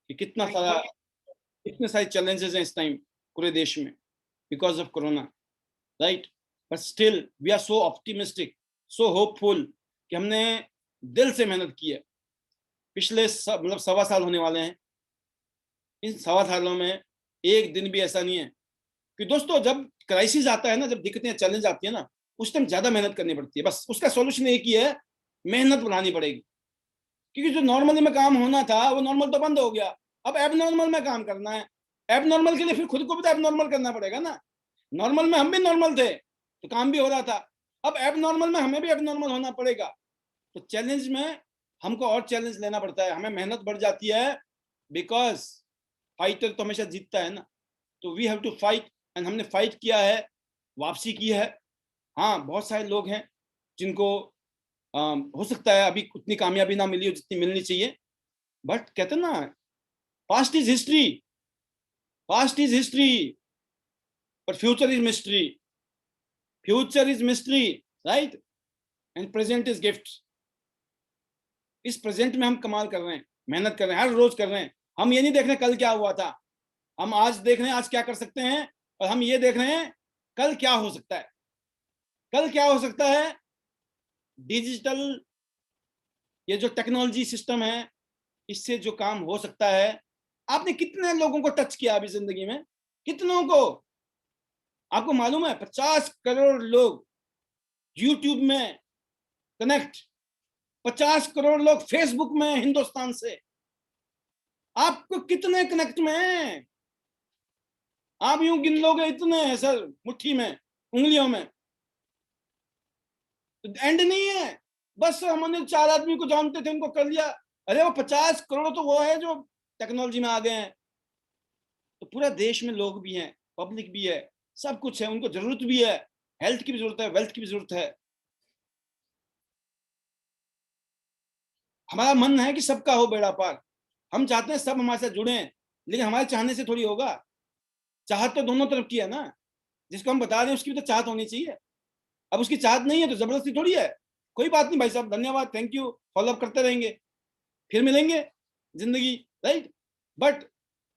कि कितने सारे चैलेंजेस हैं इस टाइम पूरे देश में because of corona, right. But still we are so optimistic, so hopeful कि हमने दिल से मेहनत की है। पिछले मतलब 1.25 साल होने वाले हैं। इन 1.25 सालों में एक दिन भी ऐसा नहीं है कि दोस्तों, जब क्राइसिस आता है ना, जब दिक्कतें चैलेंज आती है ना, उस टाइम ज्यादा मेहनत करनी पड़ती है। बस उसका सॉल्यूशन एक ही है, मेहनत बनानी पड़ेगी। क्योंकि जो नॉर्मली में काम होना था वो नॉर्मल तो बंद हो गया, अब एब नॉर्मल में काम करना है। एब नॉर्मल के लिए फिर खुद को भी तो एब नॉर्मल करना पड़ेगा ना। नॉर्मल में हम भी नॉर्मल थे तो काम भी हो रहा था, अब एब नॉर्मल में हमें भी एब नॉर्मल होना पड़ेगा। तो चैलेंज में हमको और चैलेंज लेना पड़ता है, हमें मेहनत बढ़ जाती है, बिकॉज फाइटर तो हमेशा जीतता है ना। तो we have to fight, and हमने फाइट किया है, वापसी की है। हाँ, बहुत सारे लोग हैं जिनको हो सकता है अभी उतनी कामयाबी ना मिली हो जितनी मिलनी चाहिए, बट कहते हैं ना, past is history, past is history, but future is mystery, future is mystery, right, and present is gift. इस प्रेजेंट में हम कमाल कर रहे हैं, मेहनत कर रहे हैं, हर रोज कर रहे हैं। हम ये नहीं देख रहे कल क्या हुआ था, हम आज देख रहे हैं आज क्या कर सकते हैं, और हम ये देख रहे हैं कल क्या हो सकता है। कल क्या हो सकता है, डिजिटल ये जो टेक्नोलॉजी सिस्टम है, इससे जो काम हो सकता है। आपने कितने लोगों को टच किया अभी जिंदगी में, कितनों को? आपको मालूम है 50 करोड़ लोग यूट्यूब में कनेक्ट, 50 करोड़ लोग फेसबुक में हिंदुस्तान से। आपको कितने कनेक्ट में हैं? आप यूं गिन लोगे इतने हैं सर, मुट्ठी में, उंगलियों में, तो एंड नहीं है। बस हमने 4 आदमी को जानते थे, उनको कर लिया। अरे वो 50 करोड़ तो वो है जो टेक्नोलॉजी में आ गए हैं। तो पूरा देश में लोग भी हैं, पब्लिक भी है, सब कुछ है, उनको जरूरत भी है, हेल्थ की भी जरूरत है, वेल्थ की भी जरूरत है। हमारा मन है कि सबका हो बेड़ा पार, हम चाहते हैं सब हमारे साथ जुड़े हैं, लेकिन हमारे चाहने से थोड़ी होगा। चाहत तो दोनों तरफ की है ना, जिसको हम बता रहे हैं उसकी भी तो चाहत होनी चाहिए। अब उसकी चाहत नहीं है तो जबरदस्ती थोड़ी है। कोई बात नहीं भाई साहब, धन्यवाद, थैंक यू, फॉलो अप करते रहेंगे, फिर मिलेंगे जिंदगी, राइट। बट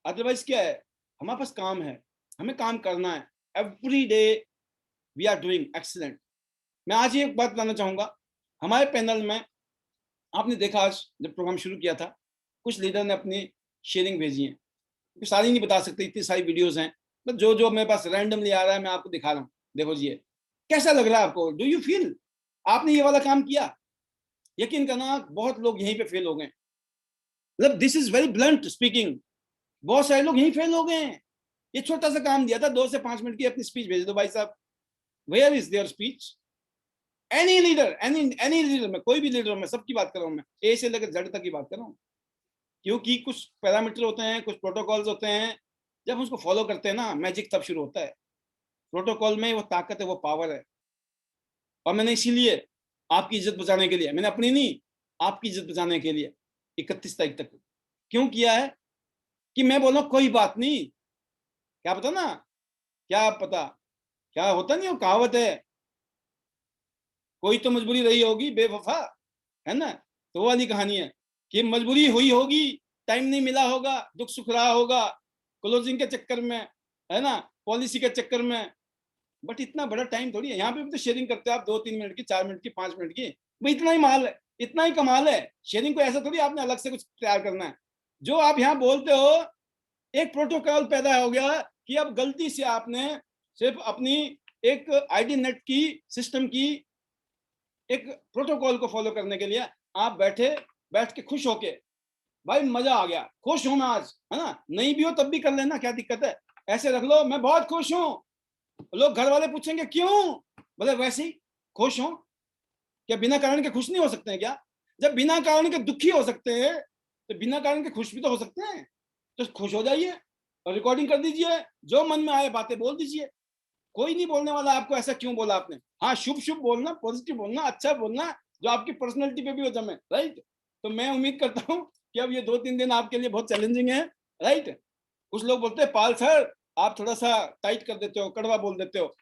अदरवाइज क्या है, हमारे पास काम है, हमें काम करना है। Every day we are doing excellent. मैं आज ही एक बात बताना चाहूंगा, हमारे पैनल में आपने देखा आज जब प्रोग्राम शुरू किया था, कुछ लीडर ने अपनी शेयरिंग भेजी है, सारी नहीं बता सकते, इतनी सारी वीडियोस हैं, बस जो जो मेरे पास रैंडमली आ रहा है मैं आपको दिखा रहा हूँ। देखो जी, ये कैसा लग रहा है आपको? डू यू फील आपने ये वाला काम किया? यकीन करना बहुत लोग यहीं पे फेल हो गए, मतलब this is very blunt speaking, बहुत सारे लोग यहीं फेल हो गए हैं। ये छोटा सा काम दिया था, 2 से 5 मिनट की अपनी स्पीच भेज दो भाई साहब, where is their speech? Any leader, any leader, मैं कोई भी लीडर, मैं सबकी बात कर रहा हूँ, मैं ए से लेकर जेड तक की बात कर रहा हूँ। क्योंकि कुछ पैरामीटर होते हैं, कुछ प्रोटोकॉल्स होते हैं, जब हम उसको फॉलो करते हैं ना, मैजिक तब शुरू होता है। प्रोटोकॉल में वो ताकत है, वो पावर है। और मैंने इसीलिए आपकी इज्जत बचाने के लिए, मैंने अपनी नहीं, आपकी इज्जत बचाने के लिए 31 तारीख तक क्यों किया है, कि मैं बोला कोई बात नहीं, क्या पता ना, क्या पता, क्या होता नहीं, वो कहावत है, कोई तो मजबूरी रही होगी बेवफा, है ना। तो वो वाली कहानी है कि मजबूरी हुई होगी, टाइम नहीं मिला होगा, दुख सुख रहा होगा, क्लोजिंग के चक्कर में, है ना, पॉलिसी के चक्कर में। बट इतना बड़ा टाइम थोड़ी है, यहाँ पे भी तो शेयरिंग करते हो आप, 2-3 मिनट की, 4 मिनट की, 5 मिनट की, भाई इतना ही माल है, इतना ही कमाल है। शेयरिंग को ऐसा थोड़ी आपने अलग से कुछ तैयार करना है। जो आप यहाँ बोलते हो, एक प्रोटोकॉल पैदा हो गया कि अब गलती से आपने सिर्फ अपनी एक आईडी नेट की सिस्टम की एक प्रोटोकॉल को फॉलो करने के लिए आप बैठ के खुश होके, भाई मजा आ गया, खुश हूं मैं आज, है ना, नहीं भी हो तब भी कर लेना, क्या दिक्कत है, ऐसे रख लो मैं बहुत खुश हूं। लोग घर वाले पूछेंगे क्यों, बोले वैसे ही खुश हूं। क्या बिना कारण के खुश नहीं हो सकते हैं क्या? जब बिना कारण के दुखी हो सकते हैं तो बिना कारण के खुश भी तो हो सकते हैं। तो खुश हो जाइए और रिकॉर्डिंग कर दीजिए, जो मन में आए बातें बोल दीजिए, कोई नहीं बोलने वाला आपको ऐसा क्यों बोला आपने। हाँ, शुभ शुभ बोलना, पॉजिटिव बोलना, अच्छा बोलना, जो आपकी पर्सनैलिटी पे भी हो जमे, राइट। तो मैं उम्मीद करता हूँ कि अब ये 2-3 दिन आपके लिए बहुत चैलेंजिंग है, राइट। कुछ लोग बोलते हैं पाल सर आप थोड़ा सा टाइट कर देते हो, कड़वा बोल देते हो।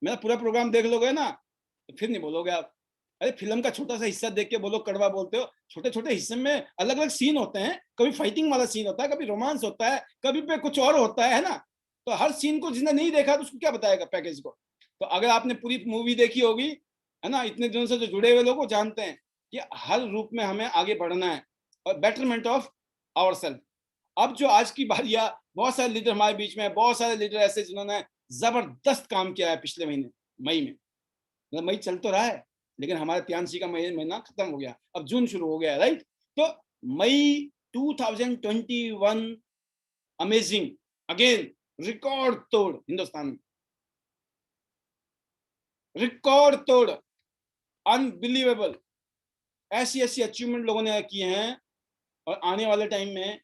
मेरा पूरा प्रोग्राम देख लोगे ना तो फिर नहीं बोलोगे आप, अरे फिल्म का छोटा सा हिस्सा देख के बोलो कड़वा बोलते हो। छोटे छोटे हिस्से में अलग अलग सीन होते हैं, कभी फाइटिंग वाला सीन होता है, कभी रोमांस होता है, कभी पे कुछ और होता है ना। तो हर सीन को जिसने नहीं देखा तो उसको क्या बताएगा पैकेज को। तो अगर आपने पूरी मूवी देखी होगी, है ना, इतने दिनों से जो जुड़े हुए लोग जानते हैं कि हर रूप में हमें आगे बढ़ना है और बेटरमेंट ऑफ आवरसेल्फ। अब जो आज की बारियां, बहुत सारे लीडर हमारे बीच में, बहुत सारे लीडर ऐसे जिन्होंने जबरदस्त काम किया है पिछले महीने मई में। मतलब मई चल तो रहा है, लेकिन हमारे त्यानसी का महीना खत्म हो गया, अब जून शुरू हो गया, राइट। तो मई 2021 अमेजिंग, अगेन रिकॉर्ड तोड़ हिंदुस्तान में, रिकॉर्ड तोड़, अनबिलीवेबल। ऐसी ऐसी अचीवमेंट लोगों ने किए हैं, और आने वाले टाइम में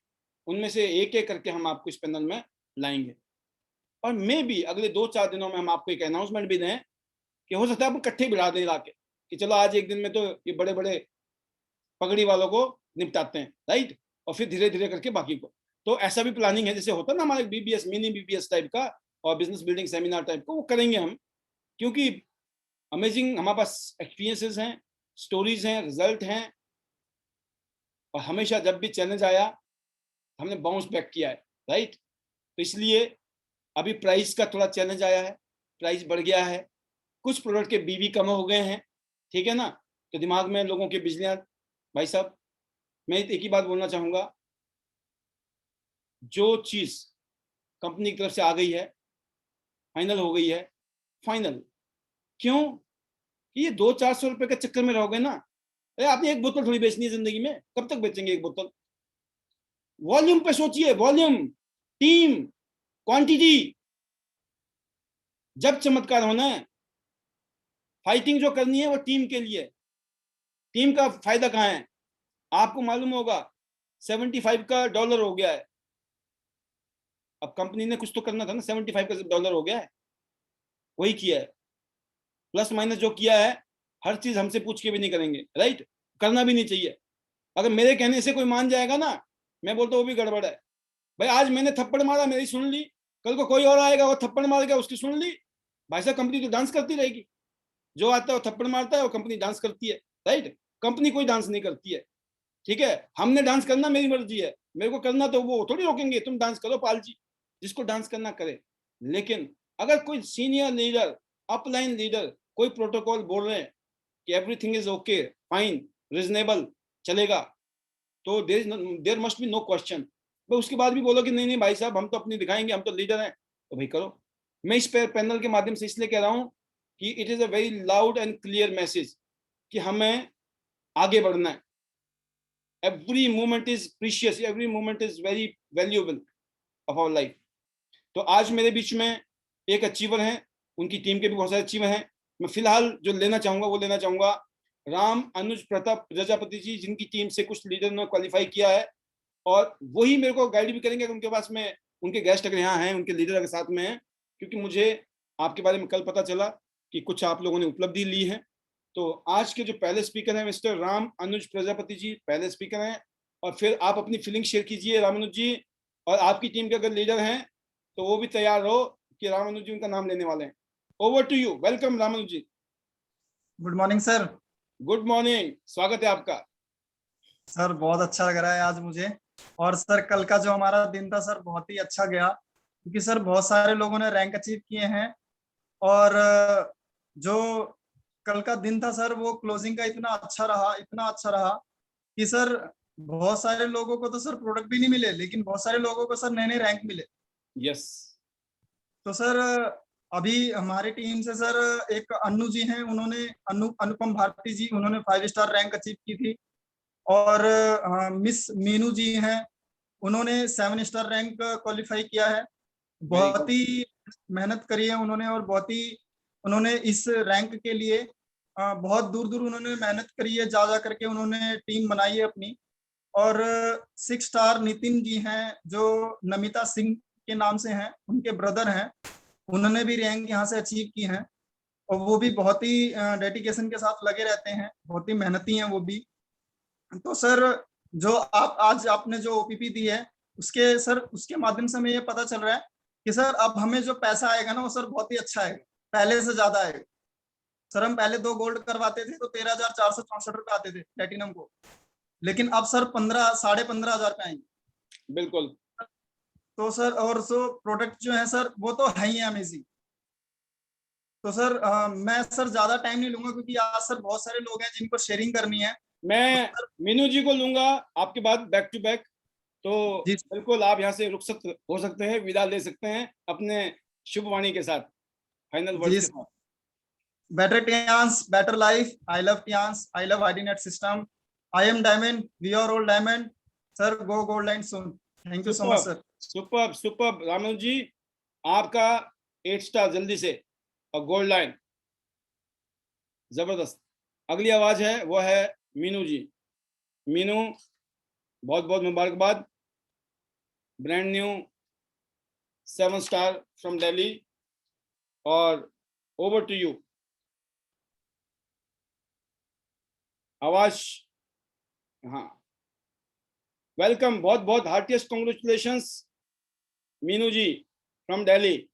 उनमें से एक एक करके हम आपको इस पैनल में लाएंगे। और मे भी अगले 2-4 दिनों में हम आपको एक अनाउंसमेंट भी दें कि हो सकता है आप इकट्ठे बिठा दें ला के, कि चलो आज एक दिन में तो ये बड़े बड़े पगड़ी वालों को निपटाते हैं, राइट, और फिर धीरे धीरे करके बाकी को। तो ऐसा भी प्लानिंग है, जैसे होता है ना हमारे बीबीएस, मिनी बीबीएस टाइप का और बिजनेस बिल्डिंग सेमिनार टाइप का, वो करेंगे हम। क्योंकि अमेजिंग हमारे पास एक्सपीरियंसेस हैं, स्टोरीज हैं, रिजल्ट हैं, और हमेशा जब भी चैलेंज आया हमने बाउंस बैक किया है, राइट। तो इसलिए अभी प्राइस का थोड़ा चैलेंज आया है, प्राइस बढ़ गया है, कुछ प्रोडक्ट के बीवी कम हो गए हैं, ठीक है ना। तो दिमाग में लोगों की बिजलियां, भाई साहब मैं एक ही बात बोलना चाहूंगा, जो चीज कंपनी की तरफ से आ गई है, फाइनल हो गई है, फाइनल। क्यों कि ये 200-400 रुपए के चक्कर में रहोगे ना। अरे आपने एक बोतल थोड़ी बेचनी है जिंदगी में, कब तक बेचेंगे एक बोतल। वॉल्यूम पे सोचिए, वॉल्यूम, टीम, क्वांटिटी। जब चमत्कार होना है, फाइटिंग जो करनी है वो टीम के लिए। टीम का फायदा कहाँ है, आपको मालूम होगा 75 का डॉलर हो गया है। अब कंपनी ने कुछ तो करना था ना, 75 का डॉलर हो गया है, वही किया है। प्लस माइनस जो किया है, हर चीज हमसे पूछ के भी नहीं करेंगे, राइट, करना भी नहीं चाहिए। अगर मेरे कहने से कोई मान जाएगा ना, मैं बोलता हूँ वो भी गड़बड़ है। भाई आज मैंने थप्पड़ मारा, मेरी सुन ली, कल को कोई और आएगा वो थप्पड़ मार गया, उसकी सुन ली, भाई साहब कंपनी तो डांस करती रहेगी। जो आता है वो थप्पड़ मारता है और कंपनी डांस करती है, राइट। कंपनी कोई डांस नहीं करती है, ठीक है। हमने डांस करना मेरी मर्जी है, मेरे को करना तो वो थोड़ी रोकेंगे, तुम डांस करो पालजी, जिसको डांस करना करे। लेकिन अगर कोई सीनियर लीडर, अपलाइन लीडर कोई प्रोटोकॉल बोल रहे हैं कि everything is okay, fine, reasonable, चलेगा, तो there must be no question. तो उसके बाद भी बोलो कि नहीं नहीं भाई साहब हम तो अपनी दिखाएंगे, हम तो लीडर हैं, तो भाई करो। मैं इस पैनल के माध्यम से इसलिए कह रहा हूं कि it is a very loud and clear message कि हमें आगे बढ़ना है। Every moment is precious, every moment is very valuable of our life. तो आज मेरे बीच में एक अचीवर हैं, उनकी टीम के भी बहुत सारे अचीवर हैं। मैं फिलहाल जो लेना चाहूंगा वो लेना चाहूंगा राम अनुज प्रताप प्रजापति जी, जिनकी टीम से कुछ लीडर ने क्वालिफाई किया है, और वही मेरे को गाइड भी करेंगे उनके पास में उनके गेस्ट अगर यहाँ हैं, उनके लीडर अगर साथ में हैं। क्योंकि मुझे आपके बारे में कल पता चला कि कुछ आप लोगों ने उपलब्धि ली है। तो आज के जो पहले स्पीकर हैं मिस्टर राम अनुज प्रजापति जी, पहले स्पीकर हैं। और फिर आप अपनी फीलिंग शेयर कीजिए राम अनुज जी, और आपकी टीम के अगर लीडर हैं तो वो भी तैयार हो कि राम अनुज जी उनका नाम लेने वाले हैं। Over to you, welcome Ram Anuj ji. Good morning sir. Good morning, स्वागत है आपका। सर बहुत अच्छा लग रहा है आज मुझे। और सर कल का जो हमारा दिन था सर बहुत ही अच्छा गया, क्योंकि सर बहुत सारे लोगों ने रैंक अचीव किए हैं। और जो कल का दिन था सर वो क्लोजिंग का इतना अच्छा रहा, इतना अच्छा रहा कि सर बहुत सारे लोगों को तो सर प्रोडक्ट भी नहीं मिले, लेकिन बहुत सारे लोगों को सर नए नए रैंक मिले। यस। तो सर अभी हमारी टीम से सर एक अन्नू जी हैं, उन्होंने अनुपम भारती जी, उन्होंने 5 स्टार रैंक अचीव की थी। और मिस मीनू जी हैं, उन्होंने 7 स्टार रैंक क्वालिफाई किया है। बहुत ही मेहनत करी है उन्होंने, और बहुत ही उन्होंने इस रैंक के लिए बहुत दूर दूर उन्होंने मेहनत करी है, जा जा करके उन्होंने टीम बनाई है अपनी। और 6 स्टार नितिन जी हैं, जो नमिता सिंह के नाम से हैं, उनके ब्रदर हैं, उन्होंने भी रैंक यहाँ से अचीव की है। और वो भी बहुत ही डेडिकेशन के साथ लगे रहते हैं, बहुत ही मेहनती हैं वो भी। तो सर जो आप आज आपने जो ओपीपी दी है उसके सर उसके माध्यम से हमें ये पता चल रहा है कि सर अब हमें जो पैसा आएगा ना वो सर बहुत ही अच्छा आएगा, पहले से ज्यादा आएगा। सर हम पहले 2 गोल्ड करवाते थे तो 13,464 रुपए आते थे प्लेटिनम को, लेकिन अब सर 15,500 पे आएंगे। बिल्कुल। तो सर और सो प्रोडक्ट जो है सर वो तो है ही अमेजिंग। तो सर मैं सर ज्यादा टाइम नहीं लूंगा क्योंकि आज सर बहुत सारे लोग हैं जिनको शेयरिंग करनी है। मैं मीनू जी को लूंगा आपके बाद बैक टू बैक, तो जी बिल्कुल आप यहाँ से हो सकते हैं, विदा ले सकते हैं अपने शुभ वाणी के साथ, फाइनल वर्ड्स जी के साथ। Better Tiens better life, I love Tiens, I love ID net system, I am diamond, we are all diamond, sir go gold line soon. Thank you so much sir. Super super Raman ji, आपका 8 star जल्दी से, और gold line जबरदस्त। अगली आवाज है वो है मीनू जी। मीनू, बहुत बहुत मुबारकबाद, brand new 7 star from Delhi, और ओवर टू यू। आवाज, हाँ, वेलकम, बहुत बहुत heartiest congratulations Meenu ji from Delhi.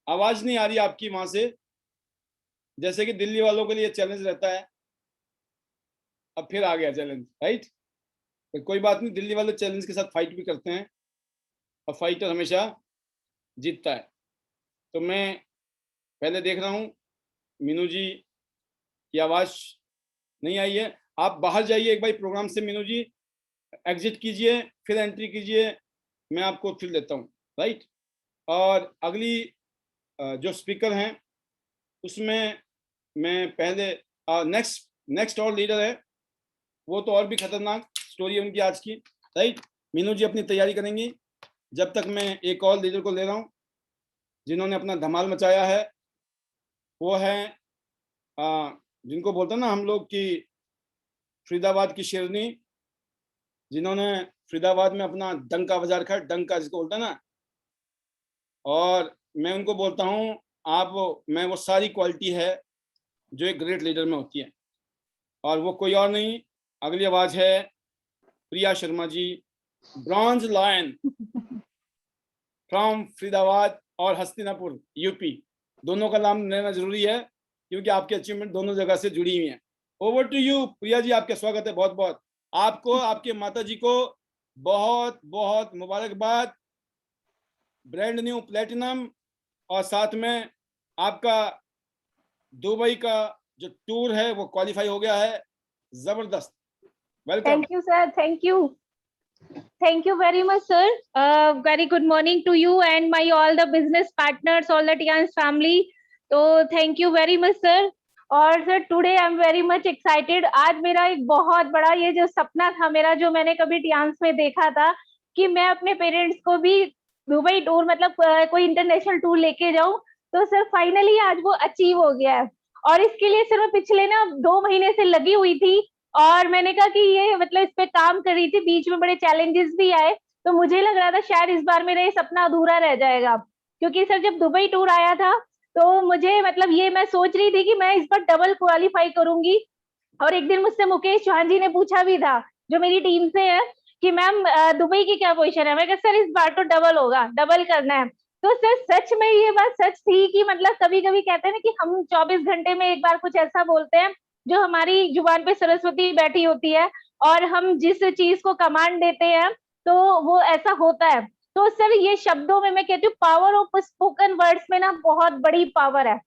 आवाज नहीं आ रही आपकी वहां से, जैसे कि दिल्ली वालों के लिए चैलेंज रहता है। अब फिर आ गया चैलेंज, राइट? तो कोई बात नहीं, दिल्ली वाले चैलेंज के साथ फाइट भी करते हैं, और फाइटर हमेशा जीतता है। तो मैं पहले देख रहा हूँ मीनू जी की आवाज नहीं आई है। आप बाहर जाइए एक बार प्रोग्राम से मीनू जी, एग्जिट कीजिए फिर एंट्री कीजिए, मैं आपको फिर लेता हूँ, राइट? और अगली जो स्पीकर हैं उसमें मैं पहले नेक्स्ट और लीडर है, वो तो और भी खतरनाक स्टोरी है उनकी आज की, राइट? मीनू जी अपनी तैयारी करेंगी, जब तक मैं एक और लीडर को ले रहा हूँ जिन्होंने अपना धमाल मचाया है। वो है जिनको बोलते हैं ना हम लोग की फरीदाबाद की शेरनी, जिन्होंने फरीदाबाद में अपना डंका बजा रखा है, डंका जिसको बोलते हैं ना। और मैं उनको बोलता हूँ मैं वो सारी क्वालिटी है जो एक ग्रेट लीडर में होती है, और वो कोई और नहीं, अगली आवाज है Priya Sharma ji, bronze lion from Faridabad और हस्तिनापुर यूपी। दोनों का नाम लेना जरूरी है क्योंकि आपकी अचीवमेंट दोनों जगह से जुड़ी हुई है। Over to you Priya ji, आपका स्वागत है, बहुत बहुत आपको, आपके माता जी को बहुत बहुत मुबारकबाद, ब्रांड न्यू प्लेटिनम, और साथ में आपका दुबई का जो टूर है वो क्वालिफाई हो गया है, जबरदस्त, welcome. Thank you sir, thank you very much sir. Very good morning to you and my all the business partners, all the Tians family. तो thank you very much sir. और sir today I am very much excited. आज मेरा एक बहुत बड़ा ये जो सपना था मेरा, जो मैंने कभी टियांस में देखा था कि मैं अपने पेरेंट्स को भी दुबई टूर, मतलब कोई इंटरनेशनल टूर लेके जाऊं, तो सर फाइनली आज वो अचीव हो गया है। और इसके लिए सर मैं पिछले ना 2 महीने से लगी हुई थी, और मैंने कहा कि ये मतलब इस पे काम कर रही थी, बीच में बड़े चैलेंजेस भी आए, तो मुझे लग रहा था शायद इस बार मेरा ये सपना अधूरा रह जाएगा। क्योंकि सर जब दुबई टूर आया था तो मुझे मतलब ये मैं सोच रही थी कि मैं इस बार डबल क्वालिफाई करूंगी। और एक दिन मुझसे मुकेश चौहान जी ने पूछा भी था, जो मेरी टीम से है, कि मैम दुबई की क्या पोजीशन है। मैं कहा सर इस बार तो डबल होगा, डबल करना है। तो सर सच में ये बात सच थी कि मतलब कभी कभी कहते हैं ना कि हम 24 घंटे में एक बार कुछ ऐसा बोलते हैं जो हमारी जुबान पे सरस्वती बैठी होती है, और हम जिस चीज को कमांड देते हैं तो वो ऐसा होता है। तो सर ये शब्दों में मैं कहती हूँ, पावर ऑफ स्पोकन वर्ड्स में ना बहुत बड़ी पावर है।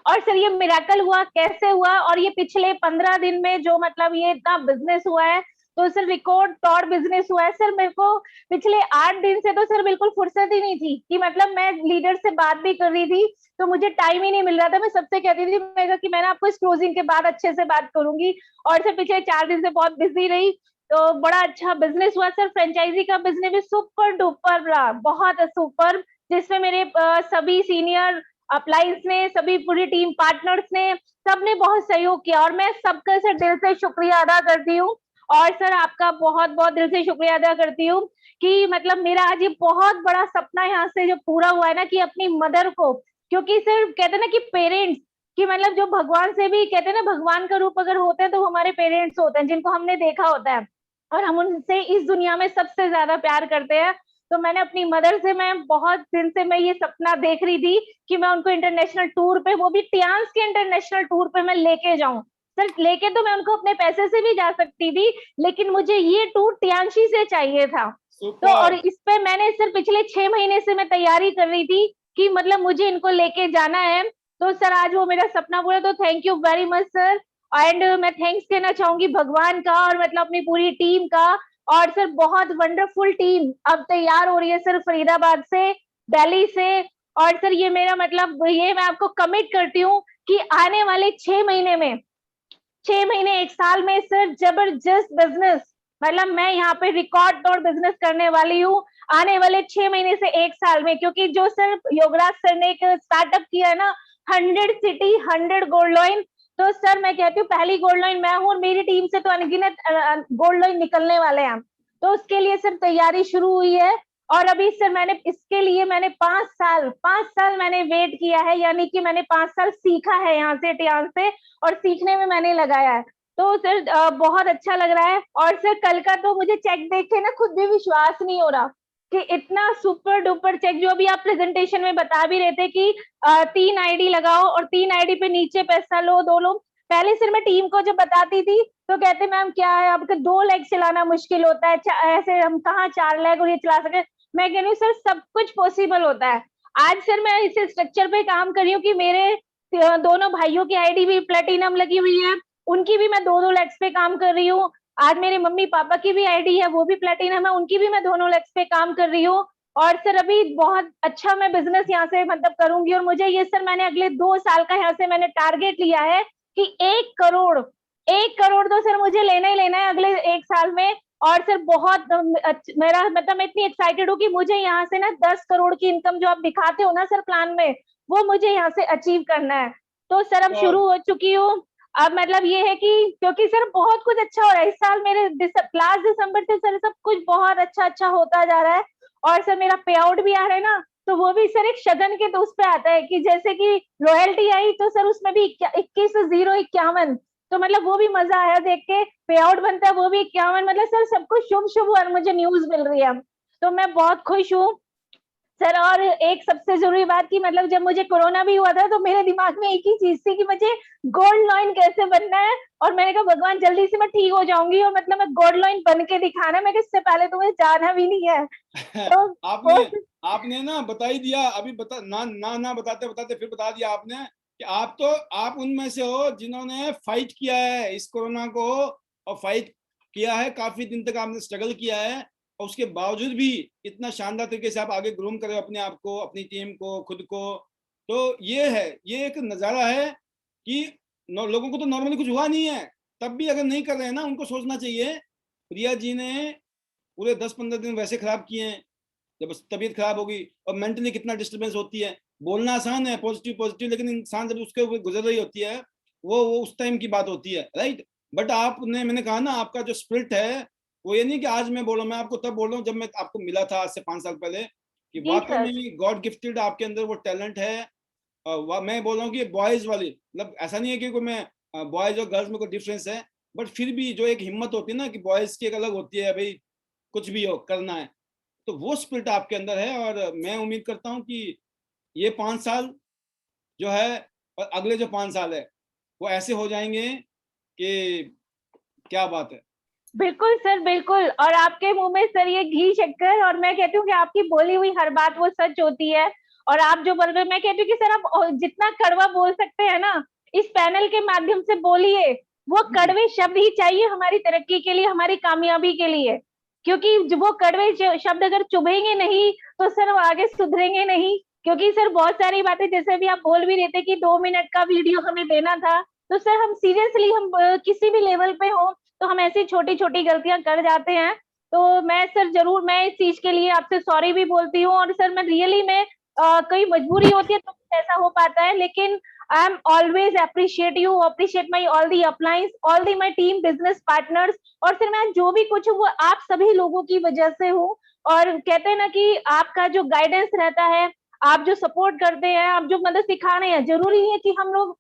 और सर ये मिरेकल हुआ कैसे हुआ, और ये पिछले 15 दिन में जो मतलब ये इतना बिजनेस हुआ है, तो सर रिकॉर्ड तोड़ बिजनेस हुआ है। सर मेरे को पिछले 8 दिन से तो सर बिल्कुल फुर्सत ही नहीं थी कि मतलब मैं लीडर से बात भी कर रही थी तो मुझे टाइम ही नहीं मिल रहा था। मैं सबसे कहती थी मैं कि मैंने आपको इस क्लोजिंग के बाद अच्छे से बात करूंगी, और सर पिछले 4 दिन से बहुत बिजी रही। तो बड़ा अच्छा बिजनेस हुआ सर, फ्रेंचाइजी का बिजनेस भी सुपर डुपर रहा, बहुत सुपर, जिसमें मेरे सभी सीनियर अप्लाइंस ने, सभी पूरी टीम पार्टनर्स ने, सबने बहुत सहयोग किया, और मैं सबका सर दिल से शुक्रिया अदा करती हूँ। और सर आपका बहुत बहुत दिल से शुक्रिया अदा करती हूँ कि मतलब मेरा आज ये बहुत बड़ा सपना यहाँ से जो पूरा हुआ है ना, कि अपनी मदर को, क्योंकि सर कहते हैं ना कि पेरेंट्स कि मतलब जो भगवान से भी कहते हैं ना, भगवान का रूप अगर होते हैं तो हमारे पेरेंट्स होते हैं, जिनको हमने देखा होता है, और हम उनसे इस दुनिया में सबसे ज्यादा प्यार करते हैं। तो मैंने अपनी मदर से, मैं बहुत दिन से मैं ये सपना देख रही थी कि मैं उनको इंटरनेशनल टूर पे, वो भी टियांस के इंटरनेशनल टूर पे मैं लेके जाऊं। सर लेके तो मैं उनको अपने पैसे से भी जा सकती थी, लेकिन मुझे ये टूर टियांशी से चाहिए था। तो और सुपर। इस पे मैंने सर पिछले 6 महीने से मैं तैयारी कर रही थी कि मतलब मुझे इनको लेके जाना है। तो सर आज वो मेरा सपना पूरा, तो thank you very much sir. And मैं थैंक्स कहना चाहूंगी भगवान का और मतलब अपनी पूरी टीम का। और सर बहुत वंडरफुल टीम अब तैयार हो रही है सर, फरीदाबाद से, दिल्ली से। और सर ये मेरा मतलब, ये मैं आपको कमिट करती हूँ कि आने वाले 6 महीने में, 6 महीने 1 साल में सर जबरदस्त बिजनेस, मतलब मैं यहाँ पे रिकॉर्ड तोड़ बिजनेस करने वाली हूँ आने वाले 6 महीने से 1 साल में। क्योंकि जो सर योगराज सर ने एक स्टार्टअप किया है ना, 100 सिटी 100 गोल्ड लॉइन, तो सर मैं कहती हूँ पहली गोल्ड लॉइन मैं हूँ और मेरी टीम से तो अनगिनत गोल्ड लॉइन निकलने वाले हैं। तो उसके लिए सर तैयारी शुरू हुई है। और अभी सर मैंने इसके लिए मैंने 5 साल मैंने वेट किया है, यानी कि मैंने 5 साल सीखा है यहाँ से, टियान से, और सीखने में मैंने लगाया है। तो सर बहुत अच्छा लग रहा है। और सर कल का तो मुझे चेक देख के ना खुद भी विश्वास नहीं हो रहा कि इतना सुपर डुपर चेक, जो अभी आप प्रेजेंटेशन में बता भी रहे थे कि 3 आईडी लगाओ और 3 आईडी पे नीचे पैसा लो, 2 लो। पहले सर मैं टीम को जब बताती थी तो कहते मैम क्या है, आपके 2 लेग चलाना मुश्किल होता है, ऐसे हम कहाँ 4 लेग और ये चला सके। मैं कह रही हूँ सर सब कुछ पॉसिबल होता है। आज सर मैं इस स्ट्रक्चर पे काम कर रही हूँ कि मेरे दोनों भाइयों की आईडी भी प्लेटिनम लगी हुई है, उनकी भी मैं 2-2 लेग्स पे काम कर रही हूँ। आज मेरे मम्मी पापा की भी आईडी है, वो भी प्लेटिनम है, उनकी भी मैं दोनों लेग्स पे काम कर रही हूँ। और सर अभी बहुत अच्छा मैं बिजनेस यहाँ से मतलब करूंगी। और मुझे ये सर मैंने अगले 2 साल का यहाँ से मैंने टारगेट लिया है कि 1 करोड़, 1 करोड़ तो सर मुझे लेना ही लेना है अगले 1 साल में। और सर बहुत मेरा मतलब मैं इतनी एक्साइटेड हूँ कि मुझे यहाँ से ना 10 करोड़ की इनकम जो आप दिखाते हो ना सर प्लान में, वो मुझे यहाँ से अचीव करना है। तो सर अब शुरू हो चुकी हूँ। अब मतलब ये है कि क्योंकि सर बहुत कुछ अच्छा हो रहा है इस साल, मेरे लास्ट दिसंबर से सर सब कुछ बहुत अच्छा अच्छा होता जा रहा है। और सर मेरा पे आउट भी आ रहा है ना, तो वो भी सर एक शगन के तो उस पे आता है कि जैसे कि रॉयल्टी आई तो सर उसमें भी 21,051, तो मतलब वो भी मजा आया देख के। पे आउट बनता है वो भी 51, मतलब सर सब कुछ शुभ शुभ और मुझे न्यूज मिल रही है, तो मैं बहुत खुश हूँ सर। और एक सबसे जरूरी बात की मतलब जब मुझे कोरोना भी हुआ था तो मेरे दिमाग में एक ही चीज थी कि मुझे गोल्ड लॉइन कैसे बनना है। और मैंने कहा भगवान जल्दी से मैं ठीक हो जाऊंगी और मतलब मैं गोल्ड लॉइन बन के दिखाना, मैं इससे पहले तो मुझे जाना भी नहीं है। तो आपने आपने ना बता ही दिया अभी, बता ना ना ना बताते बताते फिर बता दिया आपने कि आप उनमें से हो जिन्होंने फाइट किया है इस कोरोना को, और फाइट किया है, काफी दिन तक आपने स्ट्रगल किया है, और उसके बावजूद भी इतना शानदार तरीके से आप आगे ग्रूम कर रहे हो अपने आप को, अपनी टीम को, खुद को। तो ये है, ये एक नजारा है कि लोगों को तो नॉर्मली कुछ हुआ नहीं है, तब भी अगर नहीं कर रहे हैं ना, उनको सोचना चाहिए। प्रिया जी ने पूरे 10-15 दिन वैसे खराब किए हैं, जब तबीयत खराब होगी, और मेंटली कितना डिस्टर्बेंस होती है। बोलना आसान है पॉजिटिव पॉजिटिव, लेकिन इंसान जब उसके ऊपर गुजर रही होती है, वो उस टाइम की बात होती है, राइट। बट आपने, मैंने कहा ना, आपका जो स्पिरिट है वो ये नहीं कि आज मैं बोल रहा हूँ, मैं आपको तब बोल रहा हूँ जब मैं आपको मिला था आज से 5 साल पहले, कि जी वाकई सर। में गॉड गिफ्टेड आपके अंदर वो टैलेंट है। मैं बोल रहा हूँ कि बॉयज वाली, मतलब ऐसा नहीं है कि कोई मैं बॉयज और गर्ल्स में कोई डिफरेंस है, बट फिर भी जो एक हिम्मत होती है ना कि बॉयज की एक अलग होती है, भाई कुछ भी हो करना है, तो वो स्पिरिट आपके अंदर है। और मैं उम्मीद करता हूँ कि ये 5 साल जो है और अगले जो 5 साल है वो ऐसे हो जाएंगे कि क्या बात है। बिल्कुल सर बिल्कुल। और आपके मुंह में सर ये घी शक्कर, और मैं कहती हूँ कि आपकी बोली हुई हर बात वो सच होती है। और आप जो बोल रहे हो, मैं कहती हूँ कि सर आप जितना कड़वा बोल सकते हैं ना इस पैनल के माध्यम से बोलिए, वो कड़वे शब्द ही चाहिए हमारी तरक्की के लिए, हमारी कामयाबी के लिए। क्योंकि वो कड़वे शब्द अगर चुभेंगे नहीं तो सर वो आगे सुधरेंगे नहीं। क्योंकि सर बहुत सारी बातें जैसे भी आप बोल भी रहे थे कि 2 मिनट का वीडियो हमें देना था, तो सर हम सीरियसली हम किसी भी लेवल पे हो तो हम ऐसी छोटी छोटी गलतियां कर जाते हैं। तो मैं सर जरूर मैं इस चीज के लिए आपसे सॉरी भी बोलती हूँ। और सर मैं रियली में कई मजबूरी होती है तो ऐसा हो पाता है, लेकिन I am always appreciate you, appreciate my all the अपलाइंस, all the my team business partners. और सर मैं जो भी कुछ हूँ वो आप सभी लोगों की वजह से हूँ। और कहते हैं ना कि आपका जो गाइडेंस रहता है, आप जो सपोर्ट करते हैं, आप जो मदद सिखा रहे हैं, जरूरी है कि हम लोग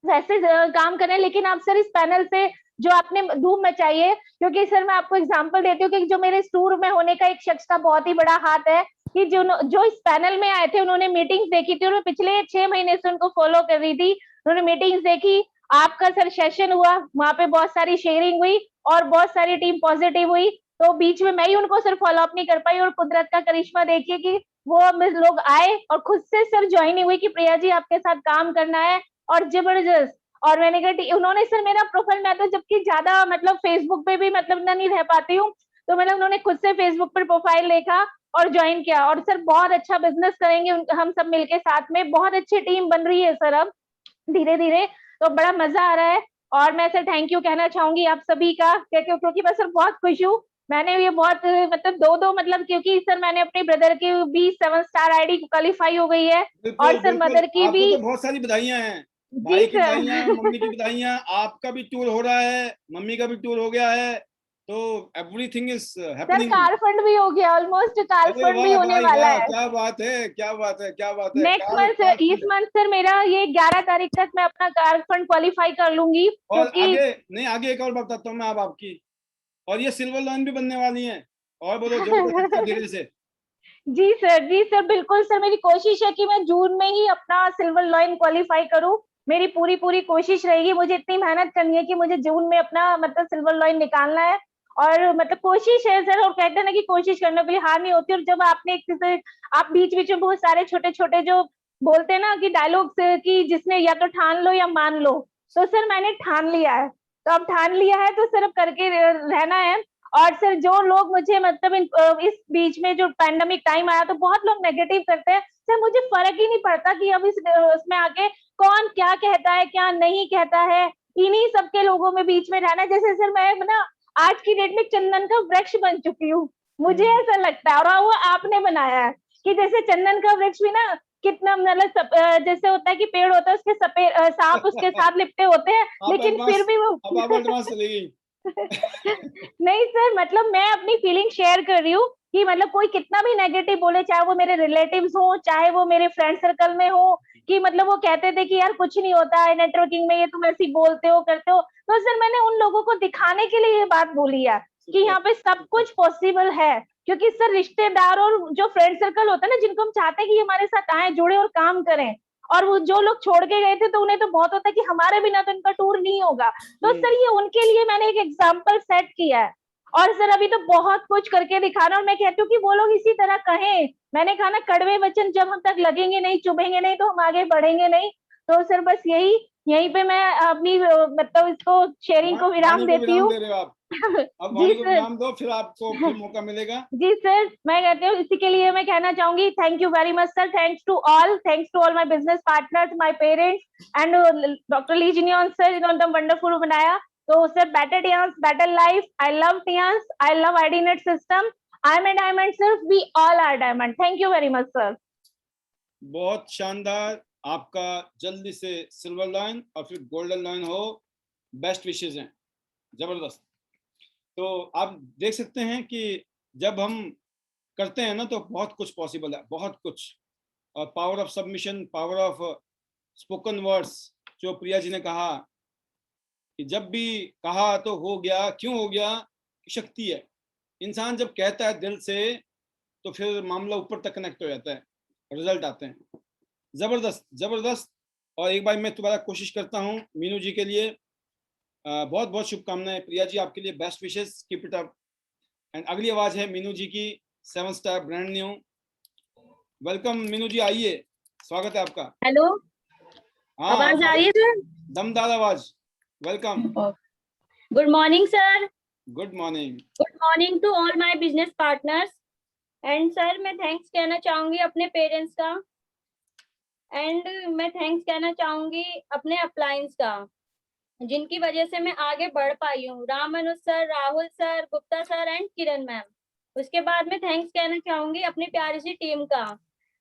वैसे काम करें, लेकिन आप सर इस पैनल से जो आपने धूम मचाई है। क्योंकि सर मैं आपको एग्जांपल देती हूँ कि जो मेरे इस टूर में होने का एक शख्स का बहुत ही बड़ा हाथ है कि जो इस पैनल में आए थे, उन्होंने मीटिंग्स देखी थी, उन्होंने पिछले 6 महीने से उनको फॉलो कर रही थी, उन्होंने मीटिंग्स देखी, आपका सर सेशन हुआ, वहां पे बहुत सारी शेयरिंग हुई और बहुत सारी टीम पॉजिटिव हुई। तो बीच में मैं ही उनको सर फॉलो अप नहीं कर पाई, और कुदरत का करिश्मा देखिए कि वो लोग आए और खुद से सर ज्वाइन हुई कि प्रिया जी आपके साथ काम करना है, और जबरदस्त। और मैंने कहा, उन्होंने सर मेरा प्रोफाइल, मैं तो जबकि ज्यादा मतलब फेसबुक पे भी मतलब नहीं रह पाती हूँ, तो मतलब उन्होंने खुद से फेसबुक पर प्रोफाइल देखा और ज्वाइन किया, और सर बहुत अच्छा बिजनेस करेंगे हम सब मिलके साथ में, बहुत अच्छी टीम बन रही है सर अब धीरे धीरे, तो बड़ा मजा आ रहा है। और मैं सर थैंक यू कहना चाहूंगी आप सभी का, क्योंकि मैं सर बहुत खुश हूँ। मैंने ये बहुत मतलब दो मतलब, क्योंकि सर मैंने अपने ब्रदर की भी 7 स्टार आईडी क्वालिफाई हो गई है, और बिल्कुल सर बिल्कुल, मदर की आपको भी। तो बहुत सारी बधाइयां हैं, जी भाई की सर। बधाइयां, मम्मी की बधाइयां, आपका भी टूर हो रहा है, मम्मी का भी टूर हो गया है, तो everything is sir happening. Car fund भी हो गया, ऑलमोस्ट कार अरे फंड भी वाह होने भाई वाला वाह, है क्या बात है, क्या बात है, क्या बात है, नेक्स्ट कार मंथ। कार इस मंथ सर मेरा ये 11 तारीख तक मैं अपना कार फंड क्वालिफाई कर लूंगी, और क्योंकि आगे नहीं, आगे एक और बात बताता हूँ मैं अब आपकी, और ये सिल्वर लाइन भी बनने वाली है, और बोलो जोर धीरे से। जी सर बिल्कुल सर, मेरी कोशिश है कि मैं जून में ही अपना सिल्वर लाइन क्वालिफाई करूं, मेरी पूरी पूरी कोशिश रहेगी, मुझे इतनी मेहनत करनी है कि मुझे जून में अपना मतलब सिल्वर लाइन निकालना है। और मतलब कोशिश है सर, और कहते हैं ना कि कोशिश करने के लिए हार नहीं होती, और जब आपने एक से आप बीच बीच में बहुत सारे छोटे छोटे जो बोलते हैं ना कि डायलॉग्स, कि जिसने या तो ठान लो या मान लो, तो सर मैंने ठान लिया है, तो अब ठान लिया है तो सर अब करके रहना है। और सर जो लोग मुझे मतलब इस बीच में जो पैंडेमिक टाइम आया तो बहुत लोग नेगेटिव करते हैं, सर मुझे फर्क ही नहीं पड़ता कि अब इसमें आके कौन क्या कहता है क्या नहीं कहता है, इन्हीं सबके लोगों में बीच में रहना है। जैसे सर मैं ना आज की डेट में चंदन का वृक्ष बन चुकी हूँ, मुझे ऐसा लगता है, और वो आपने बनाया है कि जैसे चंदन का वृक्ष भी ना कितना मतलब जैसे होता है कि पेड़ होता है उसके सफेद सांप उसके साथ लिपटे होते हैं, आप लेकिन एडवांस, फिर भी वो अब आप एडवांस चली गई। नहीं सर, मतलब मैं अपनी फीलिंग शेयर कर रही हूँ कि मतलब कोई कितना भी नेगेटिव बोले, चाहे वो मेरे रिलेटिव्स हो, चाहे वो मेरे फ्रेंड सर्कल में हो, कि मतलब वो कहते थे कि यार कुछ नहीं होता है नेटवर्किंग में, ये तुम ऐसी बोलते हो करते हो, तो सर मैंने उन लोगों को दिखाने के लिए ये बात बोली है कि यहाँ पे सब कुछ पॉसिबल है। क्योंकि सर रिश्तेदार और जो फ्रेंड सर्कल होता है ना, जिनको हम चाहते हैं कि हमारे साथ आए, जुड़े और काम करें, और वो जो लोग छोड़ के गए थे तो उन्हें तो बहुत होता है कि हमारे बिना तो इनका टूर नहीं होगा, तो सर ये उनके लिए मैंने एक एग्जाम्पल सेट किया है। और सर अभी तो बहुत कुछ करके दिखाना, और मैं कहती हूँ कि वो लोग इसी तरह कहें, मैंने कहा ना कड़वे वचन जब हम तक लगेंगे नहीं, चुभेंगे नहीं, तो हम आगे बढ़ेंगे नहीं। तो सर बस यहीं पे मैं अपनी मतलब इसको शेयरिंग को वाणी विराम को देती विराम हूँ। दे रहे हो आप, अब जी वाणी को सर। विराम दो, फिर आपको फिर मौका मिलेगा। जी सर, मैं कहती हूँ इसी के लिए मैं कहना चाहूंगी, thank you very much sir, thanks to all my business partners, my parents and doctor Li Jinyuan sir, इन्होंने तो वंडरफुल बनाया। तो sir better Tiens better life, I love Tiens, I love ID net system, I am a diamond sir, we all are diamond, thank you very much sir. बहुत शानदार, आपका जल्दी से silver line और फिर गोल्डन लाइन हो, बेस्ट विशेज हैं, जबरदस्त। तो आप देख सकते हैं कि जब हम करते हैं ना तो बहुत कुछ पॉसिबल है, बहुत कुछ, और power of submission, power of spoken words, जो प्रिया जी ने कहा कि जब भी कहा तो हो गया, क्यों हो गया, शक्ति है, इंसान जब कहता है दिल से तो फिर मामला ऊपर तक कनेक्ट हो जाता है, रिजल्ट आते हैं, जबरदस्त जबरदस्त। और एक बार मैं दोबारा कोशिश करता हूँ मीनू जी के लिए, बहुत बहुत शुभकामनाएं प्रिया जी, आपके लिए best wishes, keep it up. And अगली आवाज है मीनू जी की, 7 star brand new, welcome Meenu ji, आइए, स्वागत है आपका। हेलो, हाँ, आवाज आ रही है सर? दमदार आवाज, welcome. Good morning sir. Good morning. Good morning to all my business partners. And sir मैं थैंक्स कहना चाहूंगी अपने पेरेंट्स का, एंड मैं थैंक्स कहना चाहूंगी अपने अपलायंस का, जिनकी वजह से मैं आगे बढ़ पाई हूँ, Ram Manoj sir, Rahul sir, Gupta sir and Kiran ma'am. उसके बाद में थैंक्स कहना चाहूंगी अपनी प्यारी सी टीम का,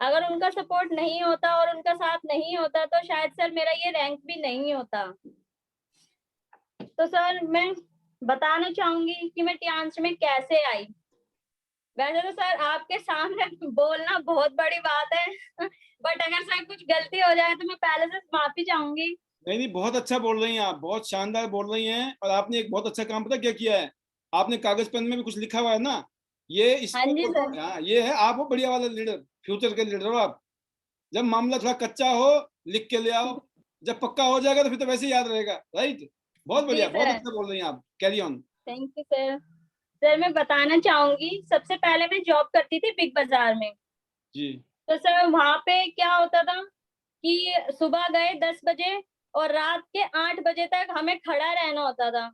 अगर उनका सपोर्ट नहीं होता और उनका साथ नहीं होता तो शायद सर मेरा ये रैंक भी नहीं होता। तो सर मैं बताना चाहूंगी कि मैं टियांस में कैसे आई। वैसे तो सर आपके सामने बोलना बहुत बड़ी बात है बट अगर सर कुछ गलती हो जाए तो मैं पहले से माफी चाहूंगी। नहीं नहीं, बहुत अच्छा बोल रही हैं आप, बहुत शानदार बोल रही हैं। और आपने एक बहुत अच्छा काम पता क्या किया है, आपने कागज पेन में भी कुछ लिखा हुआ है ना, ये हाँ इसको जी बोलो। सर। हाँ, ये है, आप हो बढ़िया वाला लीडर, फ्यूचर के लीडर हो आप। जब मामला थोड़ा कच्चा हो, लिख के ले आओ, जब पक्का हो जाएगा तो फिर तो वैसे ही याद रहेगा, राइट। बहुत जी बढ़िया, बहुत सर। अच्छा बोल रही हैं आप, carry on. Thank you sir. Sir मैं बताना चाहूंगी, सबसे पहले मैं जॉब करती थी बिग बाजार में। जी। तो सर वहां पे क्या होता था कि सुबह गए 10 बजे और रात के 8 बजे तक हमें खड़ा रहना होता था।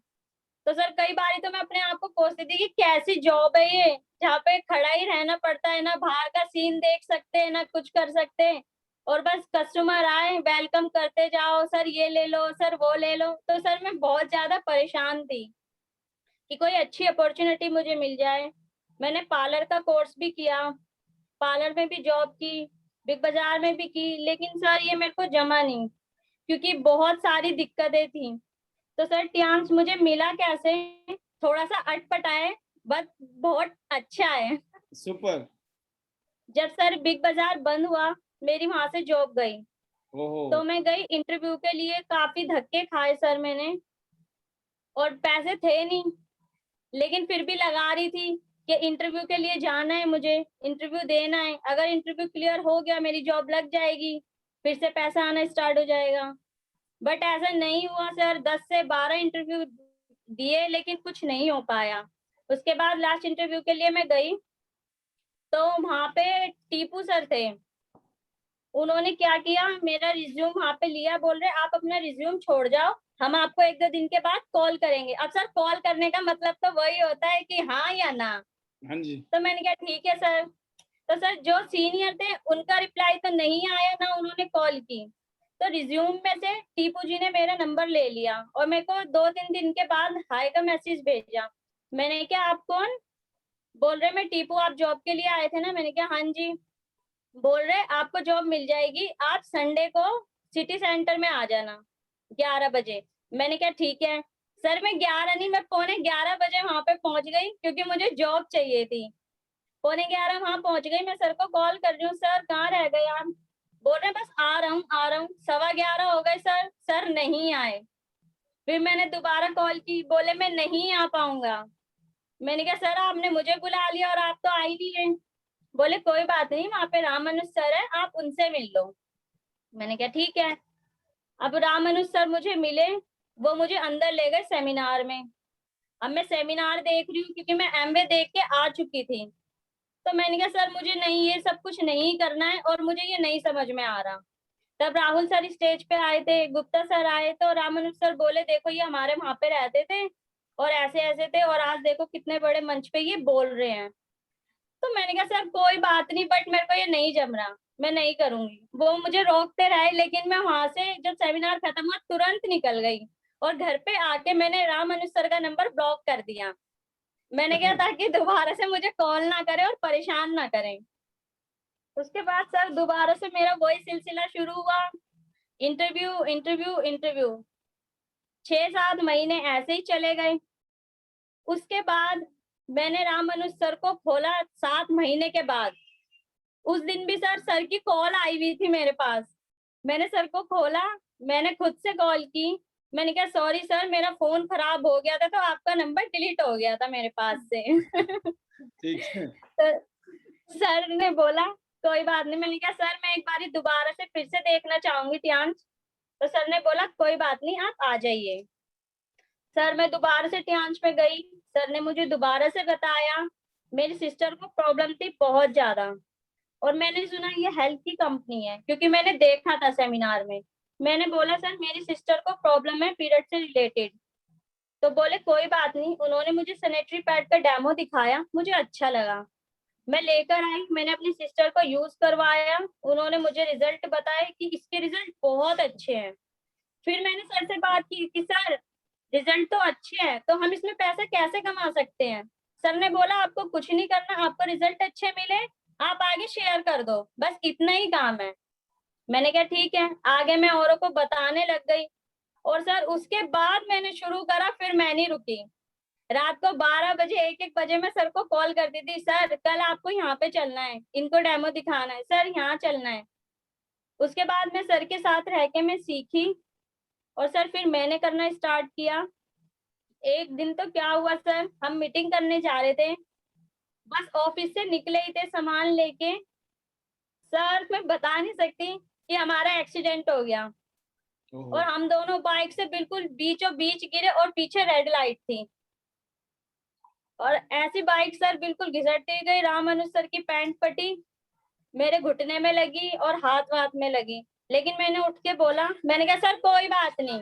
तो सर कई बार तो मैं अपने आप को कोसती थी कि कैसी जॉब है ये, जहाँ पे खड़ा ही रहना पड़ता है, ना बाहर का सीन देख सकते हैं ना कुछ कर सकते हैं, और बस कस्टमर आए वेलकम करते जाओ, सर ये ले लो सर वो ले लो। तो सर मैं बहुत ज्यादा परेशान थी कि कोई अच्छी अपॉर्चुनिटी मुझे मिल जाए। मैंने पार्लर का कोर्स भी किया, पार्लर में भी जॉब की, बिग बाजार में भी की, लेकिन सर ये मेरे को जमा नहीं, क्योंकि बहुत सारी दिक्कतें थी। तो सर चांस मुझे मिला कैसे, थोड़ा सा अटपटा है बट बहुत अच्छा है। सुपर। जब सर बिग बाजार बंद हुआ, मेरी वहां से जॉब गई। ओहो। तो मैं गई इंटरव्यू के लिए, काफी धक्के खाए सर मैंने, और पैसे थे नहीं, लेकिन फिर भी लगा रही थी कि इंटरव्यू के लिए जाना है, मुझे इंटरव्यू देना है, अगर इंटरव्यू क्लियर हो गया मेरी जॉब लग जाएगी, फिर से पैसा आना स्टार्ट हो जाएगा। बट ऐसा नहीं हुआ सर, 10 से 12 इंटरव्यू दिए लेकिन कुछ नहीं हो पाया। उसके बाद लास्ट इंटरव्यू के लिए मैं गई, तो वहां पे टीपू सर थे। उन्होंने क्या किया, मेरा रिज्यूम वहां पे लिया, बोल रहे आप अपना रिज्यूम छोड़ जाओ, हम आपको 1-2 दिन के बाद कॉल करेंगे। अब सर कॉल करने का मतलब तो वही होता है कि हाँ या ना। हाँ जी। तो मैंने कहा ठीक है सर। तो सर जो सीनियर थे उनका रिप्लाई तो नहीं आया, ना उन्होंने कॉल की। तो रिज्यूम में से टीपू जी ने मेरा नंबर ले लिया और मेरे को 2-3 दिन के बाद हाय का मैसेज भेजा। मैंने क्या आप कौन? बोल रहे मैं टीपू, आप जॉब के लिए आए थे ना? मैंने कहा हाँ जी। बोल रहे आपको जॉब मिल जाएगी, आप संडे को सिटी सेंटर में आ जाना 11 बजे। मैंने कहा ठीक है सर। मैं 11 नहीं, मैं 11:15 बजे वहां पे पहुंच गई, क्योंकि मुझे जॉब चाहिए थी। 11:15 वहां पहुंच गई, मैं सर को कॉल कर रही हूँ, सर कहाँ रह गए आप? बोल रहे बस आ रहा हूँ आ रहा हूँ। 11:15 हो गए सर, सर नहीं आए। फिर मैंने दोबारा कॉल की, बोले मैं नहीं आ पाऊंगा। मैंने कहा सर आपने मुझे बुला लिया और आप तो आई नहीं है। बोले कोई बात नहीं, वहां पे रामानुज सर है, आप उनसे मिल लो। मैंने कहा ठीक है। अब रामानुज सर मुझे मिले, वो मुझे अंदर ले गए सेमिनार में। अब मैं सेमिनार देख रही हूँ, क्योंकि मैं एमवे देख के आ चुकी थी। तो मैंने कहा सर मुझे नहीं, ये सब कुछ नहीं करना है और मुझे ये नहीं समझ में आ रहा। तब राहुल सर स्टेज पे आए थे, गुप्ता सर आए, तो रामानुज सर बोले देखो ये हमारे वहां पे रहते थे और ऐसे ऐसे थे, और आज देखो कितने बड़े मंच पे ये बोल रहे हैं। तो मैंने कहा सर कोई बात नहीं, बट मेरे को ये नहीं जम रहा, मैं नहीं करूंगी। वो मुझे रोकते रहे, लेकिन मैं वहां से जब सेमिनार खत्म हुआ तुरंत निकल गई, और घर पे आके मैंने रामानुज सर का नंबर ब्लॉक कर दिया। मैंने कहा ताकि दोबारा से मुझे कॉल ना करे और परेशान ना करें। उसके बाद सर दोबारा से मेरा वही सिलसिला शुरू हुआ, इंटरव्यू इंटरव्यू इंटरव्यू। 6-7 महीने ऐसे ही चले गए। उसके बाद मैंने रामानुज सर को खोला 7 महीने के बाद। उस दिन भी सर की कॉल आई हुई थी मेरे पास। मैंने सर को खोला, मैंने खुद से कॉल की। मैंने कहा सॉरी सर, मेरा फोन खराब हो गया था तो आपका नंबर डिलीट हो गया था मेरे पास से। ठीक है। तो सर ने बोला कोई बात नहीं। मैंने कहा सर मैं एक बार दोबारा से फिर से देखना चाहूंगी टियांश। तो सर ने बोला कोई बात नहीं, आप आ जाइए। सर मैं दोबारा से टियांश में गई, सर ने मुझे दोबारा से बताया मेरी सिस्टर को प्रॉब्लम थी बहुत ज्यादा, और मैंने सुना ये हेल्थ की कंपनी है, क्योंकि मैंने देखा था सेमिनार में। मैंने बोला सर मेरी सिस्टर को प्रॉब्लम है पीरियड से रिलेटेड। तो बोले कोई बात नहीं। उन्होंने मुझे सैनिटरी पैड का डेमो दिखाया, मुझे अच्छा लगा, मैं लेकर आई, मैंने अपनी सिस्टर को यूज करवाया। उन्होंने मुझे रिजल्ट बताए कि इसके रिजल्ट बहुत अच्छे हैं। फिर मैंने सर से बात की कि सर रिजल्ट तो अच्छे हैं, तो हम इसमें पैसा कैसे कमा सकते हैं? सर ने बोला आपको कुछ नहीं करना, आपको रिजल्ट अच्छे मिले आप आगे शेयर कर दो, बस इतना ही काम है। मैंने कहा ठीक है। आगे मैं औरों को बताने लग गई, और सर उसके बाद मैंने शुरू करा, फिर मैं नहीं रुकी। रात को 12 बजे 1-1 बजे मैं सर को कॉल करती थी, सर कल आपको यहाँ पे चलना है, इनको डेमो दिखाना है, सर यहाँ चलना है। उसके बाद मैं सर के साथ रह के मैं सीखी, और सर फिर मैंने करना स्टार्ट किया। एक दिन तो क्या हुआ सर, हम मीटिंग करने जा रहे थे, बस ऑफिस से निकले ही थे सामान लेके, सर मैं बता नहीं सकती कि हमारा एक्सीडेंट हो गया ओहो, और हम दोनों बाइक से बिल्कुल बीचों बीच गिरे और पीछे रेड लाइट थी और ऐसी बाइक सर बिल्कुल घिसटती गई। रामानुज सर की पैंट पटी मेरे घुटने में लगी और हाथ वाथ में लगी, लेकिन मैंने उठ के बोला, मैंने कहा सर कोई बात नहीं।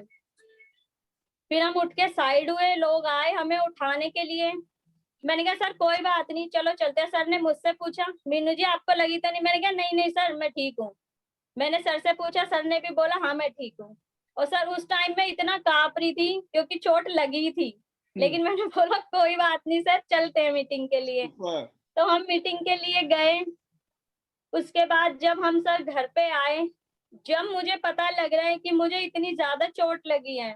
फिर हम उठ के साइड हुए, लोग आए हमें उठाने के लिए। मैंने कहा सर कोई बात नहीं, चलो चलते हैं। सर ने मुझसे पूछा, मीनू जी आपको लगी तो नहीं? मैंने कहा नहीं नहीं सर मैं ठीक हूँ। मैंने सर से पूछा, सर ने भी बोला हाँ मैं ठीक हूँ। और सर उस टाइम में इतना कांप रही थी क्योंकि चोट लगी थी, लेकिन मैंने बोला कोई बात नहीं सर, चलते हैं मीटिंग के लिए। सुपर, तो हम मीटिंग के लिए गए। उसके बाद जब हम सर घर पे आए, जब मुझे पता लग रहा है कि मुझे इतनी ज्यादा चोट लगी है,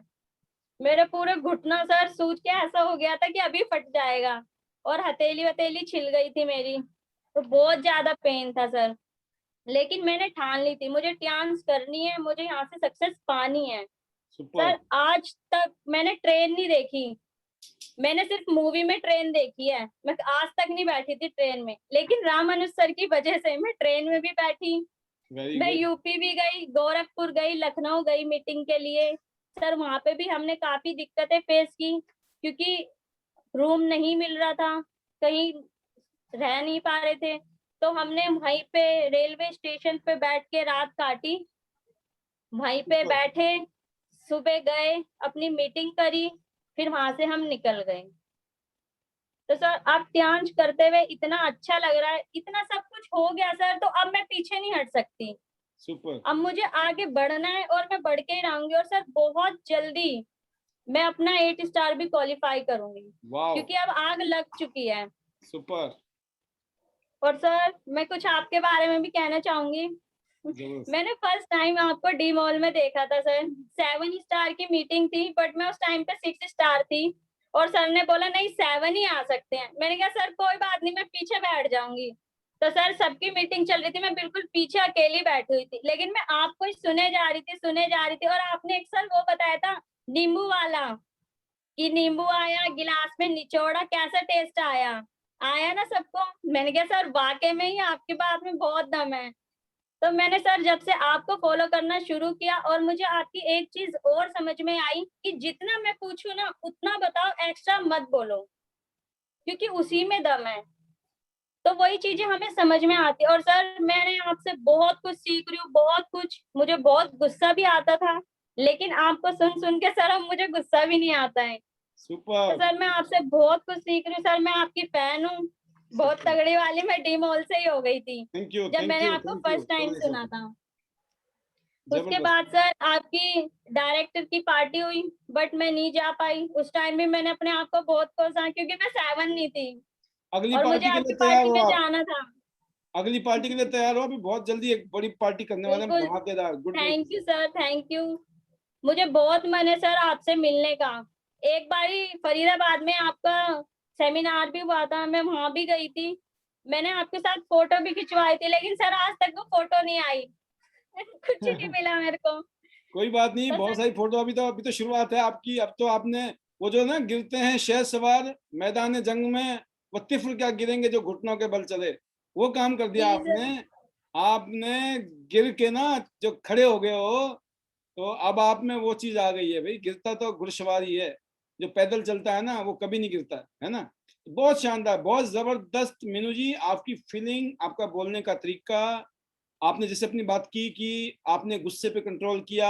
मेरे पूरे घुटना सर सूज के ऐसा हो गया था कि अभी फट जाएगा और हथेली वथेली छिल गई थी मेरी, तो बहुत ज्यादा पेन था सर। लेकिन मैंने ठान ली थी, मुझे डांस करनी है, मुझे यहाँ से सक्सेस पानी है। सुपर, सर आज तक मैंने ट्रेन नहीं देखी, मैंने सिर्फ मूवी में ट्रेन देखी है। मैं आज तक नहीं बैठी थी ट्रेन में, लेकिन रामानुज सर की वजह से मैं ट्रेन में भी बैठी। वेरी मैं गुड, यूपी भी गई, गोरखपुर गई, लखनऊ गई मीटिंग के लिए। सर वहां पे भी हमने काफी दिक्कतें फेस की क्योंकि रूम नहीं मिल रहा था, कहीं रह नहीं पा रहे थे, तो हमने वहीं पे रेलवे स्टेशन पे बैठ के रात काटी। वहीं पे बैठे, सुबह गए, अपनी मीटिंग करी, फिर वहां से हम निकल गए। तो सर अब डांस करते हुए इतना अच्छा लग रहा है, इतना सब कुछ हो गया सर, तो अब मैं पीछे नहीं हट सकती। सुपर, अब मुझे आगे बढ़ना है और मैं बढ़ के ही रहूंगी। और सर बहुत जल्दी मैं अपना 8 स्टार भी क्वालिफाई करूंगी वाओ, क्योंकि अब आग लग चुकी है। सुपर, और सर मैं कुछ आपके बारे में भी कहना चाहूंगी। जबरदस्त, मैंने फर्स्ट टाइम आपको डी मॉल में देखा था सर, 7 स्टार की मीटिंग थी, बट मैं उस टाइम पे 6 स्टार थी और सर ने बोला नहीं 7 ही आ सकते हैं। मैंने कहा सर कोई बात नहीं, मैं पीछे बैठ जाऊंगी। तो सर सबकी मीटिंग चल रही थी, मैं बिल्कुल पीछे अकेली बैठी हुई थी, लेकिन मैं आपको ही सुने जा रही थी, सुने जा रही थी। और आपने एक सर वो बताया था नींबू वाला, कि नींबू आया गिलास में निचोड़ा, कैसा टेस्ट आया, आया ना सबको? मैंने कहा सर वाकई में ही आपकी बात में बहुत दम है। तो मैंने सर जब से आपको फॉलो करना शुरू किया और मुझे आपकी एक चीज और समझ में आई कि जितना मैं पूछूं ना उतना बताओ, एक्स्ट्रा मत बोलो, क्योंकि उसी में दम है। तो वही चीजें हमें समझ में आती है। और सर मैंने आपसे बहुत कुछ सीख रही हूँ, बहुत कुछ। मुझे बहुत गुस्सा भी आता था, लेकिन आपको सुन सुन के सर अब मुझे गुस्सा भी नहीं आता है। तो सुपर, सर मैं आपसे बहुत कुछ सीख रही हूँ सर, मैं आपकी फैन हूँ, बहुत तगड़ी वाली। मैं डी मॉल से ही हो गई थी थैंक यू, जब थैंक मैंने यू, आपको thank you, first time so सुना मच, था। उसके जबरदस्त, बाद सर आपकी डायरेक्टर की पार्टी हुई, बट मैं नहीं जा पाई। उस टाइम भी मैंने अपने आप को बहुत कोसा क्योंकि मैं 7 नहीं थी अगली और मुझे पार्टी के आपकी लिए तैयार पार्टी हो में आप, जाना था। अगली पार्टी के लिए तैयार हो, अभी बहुत जल्दी एक बड़ी पार्टी करने वाले हैं, बिल्कुल, धमाकेदार, good news. Thank you sir, thank you. मुझे बहुत मन है सर आपसे मिलने का। एक बारी फरीदाबाद में आपका सेमिनार भी हुआ था, मैं वहां भी गई थी, मैंने आपके साथ फोटो भी खिंचवाई थी, लेकिन सर आज तक वो फोटो नहीं आई। कुछ नहीं मिला मेरे को। कोई बात नहीं, तो बहुत सर सारी फोटो, अभी तो शुरुआत है आपकी। अब तो आपने वो जो ना गिरते हैं शहर सवार मैदान जंग में, वो तिफ्र क्या गिरेंगे जो घुटनों के बल चले, वो काम कर दिया प्लीज, आपने। आपने गिर के ना जो खड़े हो गए हो, तो अब आप में वो चीज आ गई है भाई, गिरता तो घुड़सवार ही है, जो पैदल चलता है ना वो कभी नहीं गिरता है ना। बहुत शानदार, बहुत जबरदस्त मीनू जी, आपकी फीलिंग, आपका बोलने का तरीका, आपने जैसे अपनी बात की कि आपने गुस्से पे कंट्रोल किया,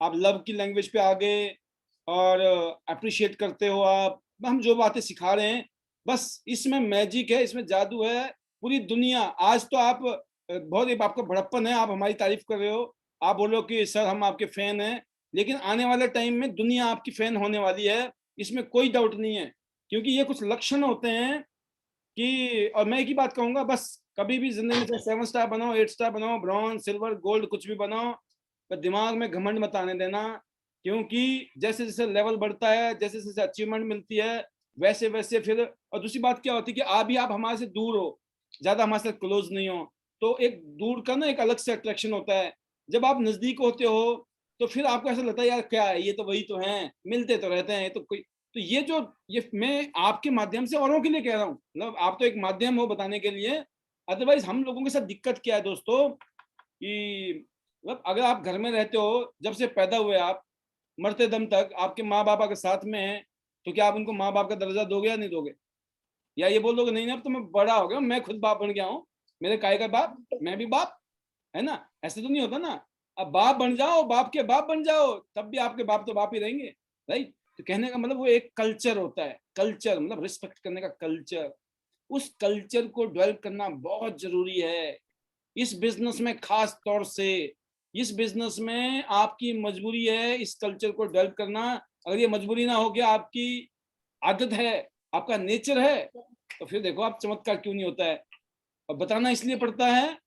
आप लव की लैंग्वेज पे आ गए और अप्रिशिएट करते हो आप, हम जो बातें सिखा रहे हैं, बस इसमें मैजिक है, इसमें जादू है। पूरी दुनिया आज तो आप बहुत ही आपका बड़प्पन है, आप हमारी तारीफ कर रहे हो, आप बोलो कि सर हम आपके फैन हैं, लेकिन आने वाले टाइम में दुनिया आपकी फैन होने वाली है, इसमें कोई डाउट नहीं है। क्योंकि ये कुछ लक्षण होते हैं कि, और मैं एक ही बात कहूंगा, बस कभी भी जिंदगी में चाहे 7 स्टार बनाओ, 8 स्टार बनाओ, ब्रॉन्ज, सिल्वर, गोल्ड, कुछ भी बनाओ, पर दिमाग में घमंड मत आने देना। क्योंकि जैसे जैसे लेवल बढ़ता है, जैसे जैसे अचीवमेंट मिलती है, वैसे वैसे फिर, और दूसरी बात क्या होती है कि आप हमारे से दूर हो, ज्यादा हमारे साथ क्लोज नहीं हो, तो एक दूर का ना एक अलग से अट्रैक्शन होता है। जब आप नजदीक होते हो तो फिर आपको ऐसा लगता है यार क्या है, ये तो वही तो हैं, मिलते तो रहते हैं, तो कोई, तो ये मैं आपके माध्यम से औरों के लिए कह रहा हूँ, मतलब आप तो एक माध्यम हो बताने के लिए। अदरवाइज हम लोगों के साथ दिक्कत क्या है दोस्तों, कि मतलब अगर आप घर में रहते हो, जब से पैदा हुए आप मरते दम तक आपके माँ बाप के साथ में हैं, तो क्या आप उनको माँ बाप का दर्जा दोगे या नहीं दोगे? या ये बोल दोगे नहीं अब तो मैं बड़ा हो गया, मैं खुद बाप बन गया हूँ, मेरे काय का बाप, मैं भी बाप, है ना? ऐसे तो नहीं होता ना। अब बाप बन जाओ, बाप के बाप बन जाओ, तब भी आपके बाप तो बाप ही रहेंगे, राइट? तो कहने का मतलब वो एक कल्चर होता है, कल्चर मतलब रिस्पेक्ट करने का कल्चर। उस कल्चर को डेवलप करना बहुत जरूरी है इस बिजनेस में, खास तौर से इस बिजनेस में आपकी मजबूरी है इस कल्चर को डेवलप करना। अगर ये मजबूरी ना हो गया, आपकी आदत है, आपका नेचर है, तो फिर देखो आप चमत्कार क्यों नहीं होता है। और बताना इसलिए पड़ता है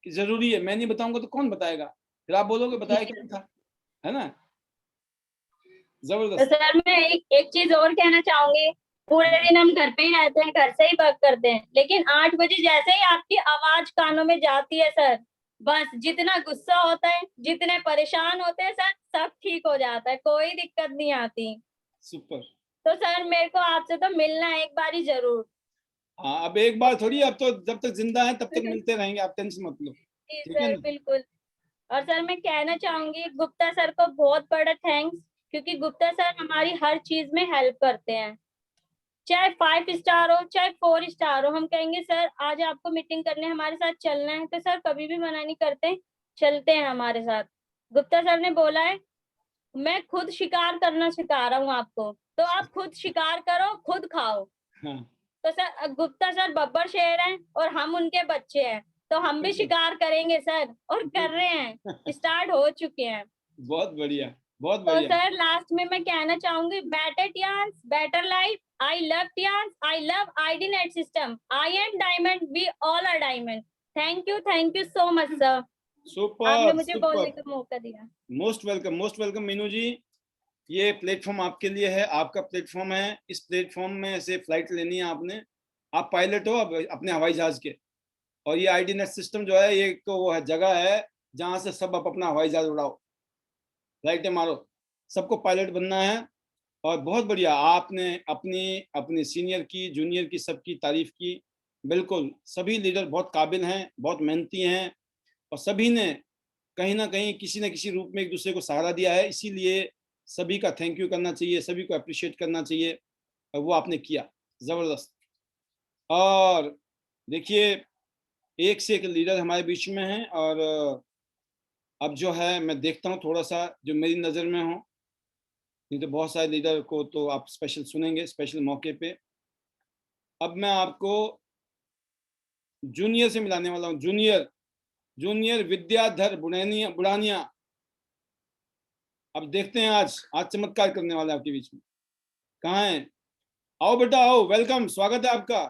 कि जरूरी है, मैं नहीं बताऊंगा तो कौन बताएगा, फिर आप बोलोगे बताया क्या था, है ना? तो जबरदस्त। सर मैं एक चीज और कहना चाहूंगी। पूरे दिन हम घर पे ही रहते हैं, घर से ही वर्क करते हैं, लेकिन 8 बजे जैसे ही आपकी आवाज कानों में जाती है सर, बस जितना गुस्सा होता है, जितने परेशान होते हैं सर, सब ठीक हो जाता है, कोई दिक्कत नहीं आती। सुपर। तो सर मेरे को आपसे तो मिलना है एक बारी जरूर। हाँ, अब एक बार थोड़ी, अब तो जब तक जिंदा है तब तक मिलते रहेंगे, आप टेंशन मत लो, जी ठीक है सर ना? बिल्कुल। और सर मैं कहना चाहूंगी गुप्ता सर को बहुत बड़ा थैंक्स, क्योंकि गुप्ता सर हमारी हर चीज में हेल्प करते हैं। चाहे 5 स्टार हो, चाहे 4 स्टार हो, हम कहेंगे सर आज आपको मीटिंग करने हमारे साथ चलना है, तो सर कभी भी मना नहीं करते, चलते हैं हमारे साथ। गुप्ता सर ने बोला है मैं खुद शिकार करना सिखा रहा हूँ आपको, तो आप खुद शिकार करो, खुद खाओ। हाँ, तो सर गुप्ता सर बब्बर शेर हैं और हम उनके बच्चे हैं, तो हम भी शिकार करेंगे सर, और कर रहे हैं, स्टार्ट हो चुके हैं। बहुत बढ़िया, बहुत तो बढ़िया। सर लास्ट में मैं कहना चाहूंगी better Tiens better life, I love Tiens, I love ID net system, I am diamond, we all are diamond. Thank you so much sir, आपने सुपर मुझे बोलने सुपर। का मौका दिया। Most welcome, most welcome Meenu ji. ये प्लेटफॉर्म आपके लिए है, आपका प्लेटफॉर्म है, इस प्लेटफॉर्म में से फ्लाइट लेनी है आपने। आप पायलट हो अब अपने हवाई जहाज के, और ये आईडी नेट सिस्टम जो है, ये एक तो वो है जगह है जहां से सब आप अपना हवाई जहाज उड़ाओ, फ्लाइटें मारो, सबको पायलट बनना है। और बहुत बढ़िया, आपने अपनी अपनी सीनियर की, जूनियर की, सबकी तारीफ की। बिल्कुल, सभी लीडर बहुत काबिल हैं, बहुत मेहनती हैं, और सभी ने कहीं ना कहीं किसी न किसी रूप में एक दूसरे को सहारा दिया है, इसीलिए सभी का थैंक यू करना चाहिए, सभी को अप्रिशिएट करना चाहिए, और वो आपने किया, जबरदस्त। और देखिए, एक से एक लीडर हमारे बीच में है, और अब जो है मैं देखता हूँ थोड़ा सा जो मेरी नज़र में हो, नहीं तो बहुत सारे लीडर को तो आप स्पेशल सुनेंगे स्पेशल मौके पे। अब मैं आपको जूनियर से मिलाने वाला हूँ, जूनियर जूनियर विद्याधर बुढ़ानिया बुढ़ानिया। अब देखते हैं, आज आज चमत्कार करने वाला है आपके बीच में। कहाँ है? आओ बेटा आओ, वेलकम, स्वागत है आपका।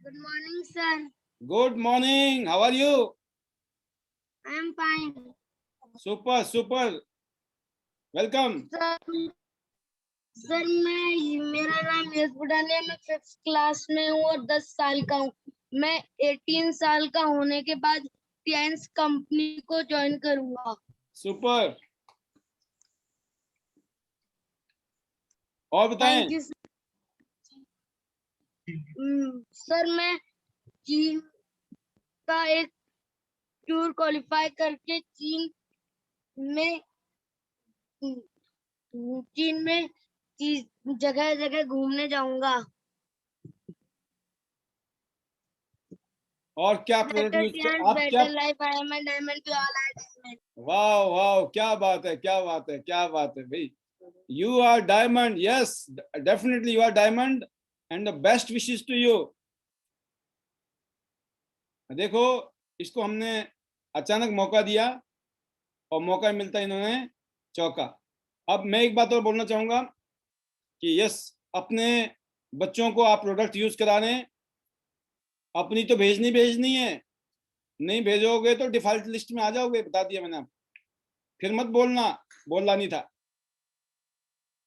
Good morning, sir. Good morning, how are you? I am fine. Super super, welcome. Sir मेरा नाम यश बुढ़ानिया, मैं 5th क्लास में हूँ और 10 साल का हूँ। मैं 18 साल का होने के बाद टियान्स कंपनी को ज्वाइन करूंगा। सुपर, और बताएं। Thank you sir. मैं चीन का एक टूर क्वालिफाई करके चीन में जगह जगह घूमने जाऊंगा। और क्या प्रोडक्ट बेटर यूज टियान्स आप क्या? Better life, I am diamond to all are diamond. वाह वाह, क्या बात है, क्या बात है, क्या बात है भाई। You are diamond, yes definitely you are diamond, and the best wishes to you. देखो, इसको हमने अचानक मौका दिया, और मौका मिलता इन्होंने चौका। अब मैं एक बात और बोलना चाहूंगा कि यस, अपने बच्चों को आप प्रोडक्ट यूज करा रहे हैं, अपनी तो भेजनी है, नहीं भेजोगे तो डिफॉल्ट लिस्ट में आ जाओगे, बता दिया मैंने आपको। फिर मत बोलना बोला नहीं था।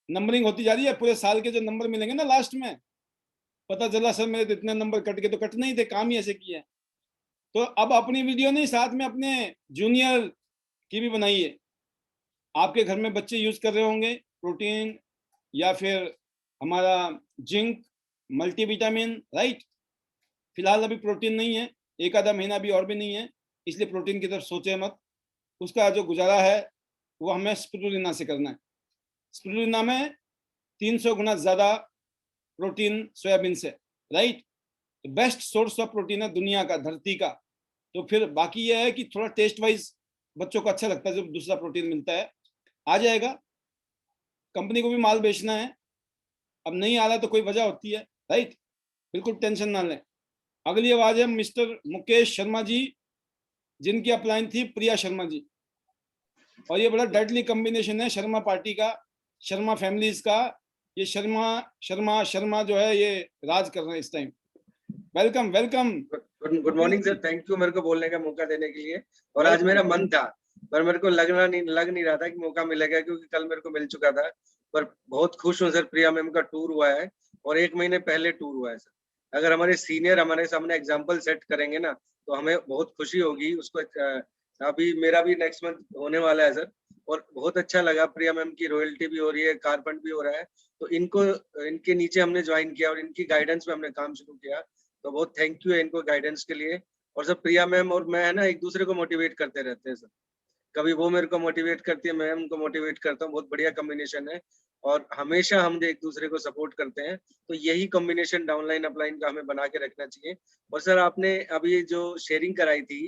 नंबरिंग होती जा रही है, पूरे साल के जो नंबर मिलेंगे ना लास्ट में, पता चला सर मेरे तो इतने नंबर कट गए, तो कट नहीं थे, काम ही ऐसे किए। तो अब अपनी वीडियो नहीं, साथ में अपने जूनियर की भी बनाइए, आपके घर में बच्चे यूज कर रहे होंगे प्रोटीन या फिर हमारा जिंक, मल्टीविटामिन, राइट। फिलहाल अभी प्रोटीन नहीं है, एक आधा महीना भी और भी नहीं है, इसलिए प्रोटीन की तरफ सोचे मत। उसका जो गुजारा है वो हमें स्पिरुलिना से करना है। स्पिरुलिना में 300 गुना ज्यादा प्रोटीन सोयाबीन से, right. Best source of protein है दुनिया का, धरती का। तो फिर बाकी यह है कि थोड़ा टेस्ट वाइज बच्चों को अच्छा लगता है जब दूसरा प्रोटीन मिलता है। आ जाएगा, कंपनी को भी माल बेचना है, अब नहीं आ रहा तो कोई वजह होती है, राइट। बिल्कुल टेंशन ना लें। अगली आवाज है मिस्टर मुकेश शर्मा जी, जिनकी अपलाइन थी प्रिया शर्मा जी। और ये बड़ा डेडली कॉम्बिनेशन है शर्मा पार्टी का, शर्मा फैमिलीज का। ये शर्मा शर्मा शर्मा जो है ये राज कर रहे हैं इस time. Welcome welcome. Good morning sir, thank you मेरे को बोलने का मौका देने के लिए। और आज मेरा मन था पर मेरे को लग नहीं रहा था कि मौका मिलेगा, क्योंकि कल मेरे को मिल चुका था। पर बहुत खुश हूँ सर, प्रिया मैम का टूर हुआ है और 1 महीने पहले टूर हुआ है सर। अगर हमारे सीनियर हमारे सामने एग्जाम्पल सेट करेंगे ना तो हमें बहुत खुशी होगी। उसको अभी मेरा भी नेक्स्ट मंथ होने वाला है सर, और बहुत अच्छा लगा। प्रिया मैम की रॉयल्टी भी हो रही है, कारफंड भी हो रहा है, तो इनके नीचे हमने ज्वाइन किया और इनकी गाइडेंस में हमने काम शुरू किया। तो बहुत थैंक यू है इनको गाइडेंस के लिए। और सर प्रिया मैम और मैं है ना एक दूसरे को मोटिवेट करते रहते हैं सर। कभी वो मेरे को मोटिवेट करती है, मैं उनको मोटिवेट करता हूँ। बहुत बढ़िया कॉम्बिनेशन है और हमेशा हम एक दूसरे को सपोर्ट करते हैं। तो यही कॉम्बिनेशन डाउनलाइन अपलाइन का हमें बना के रखना चाहिए। और सर आपने अभी जो शेयरिंग कराई थी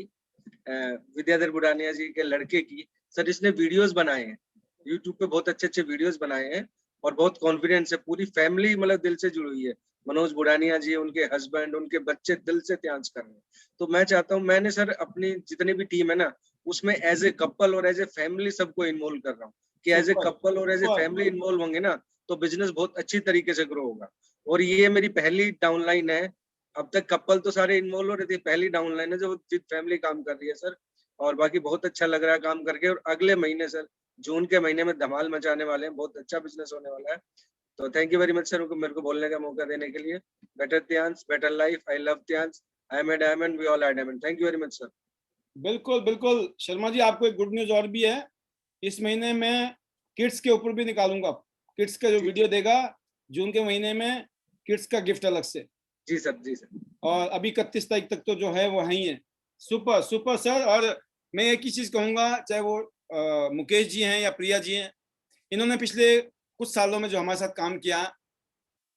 विद्याधर बुडानिया जी के लड़के की, सर इसने वीडियोस बनाए हैं यूट्यूब पे, बहुत अच्छे अच्छे वीडियोस बनाए हैं और बहुत कॉन्फिडेंस है। पूरी फैमिली मतलब दिल से जुड़ी हुई है। मनोज बुडानिया जी, उनके हस्बैंड, उनके बच्चे दिल से त्याग कर रहे हैं। तो मैं चाहता हूँ, मैंने सर अपनी जितनी भी टीम है ना उसमें एज ए कपल और एज ए फैमिली सबको इन्वॉल्व कर रहा हूँ कि एज ए कपल और एज ए फैमिली इन्वॉल्व होंगे ना तो बिजनेस बहुत अच्छी तरीके से ग्रो होगा। और ये मेरी पहली डाउनलाइन है। अब तक कपल तो सारे इन्वॉल्व हो रहे थे, पहली डाउनलाइन है जो विद फैमिली काम कर रही है सर। और बाकी बहुत अच्छा लग रहा है काम करके। और अगले महीने सर जून के महीने में धमाल मचाने वाले हैं, बहुत अच्छा बिजनेस होने वाला है। तो thank you very much sir मेरे को बोलने का मौका देने के लिए। Better Tiens, better life, I love Tiens, I am a diamond, we all are diamond. Thank you very much sir. बिल्कुल बिल्कुल शर्मा जी, आपको एक गुड न्यूज और भी है। इस महीने में किड्स के ऊपर भी निकालूंगा। किड्स का जो वीडियो देगा जून के महीने में, किड्स का गिफ्ट अलग से। जी सर, जी सर। और अभी 31 तारीख तक तो जो है वो वही है। Super super sir. और मैं एक ही चीज कहूंगा, चाहे वो मुकेश जी हैं या प्रिया जी हैं, इन्होंने पिछले कुछ सालों में जो हमारे साथ काम किया,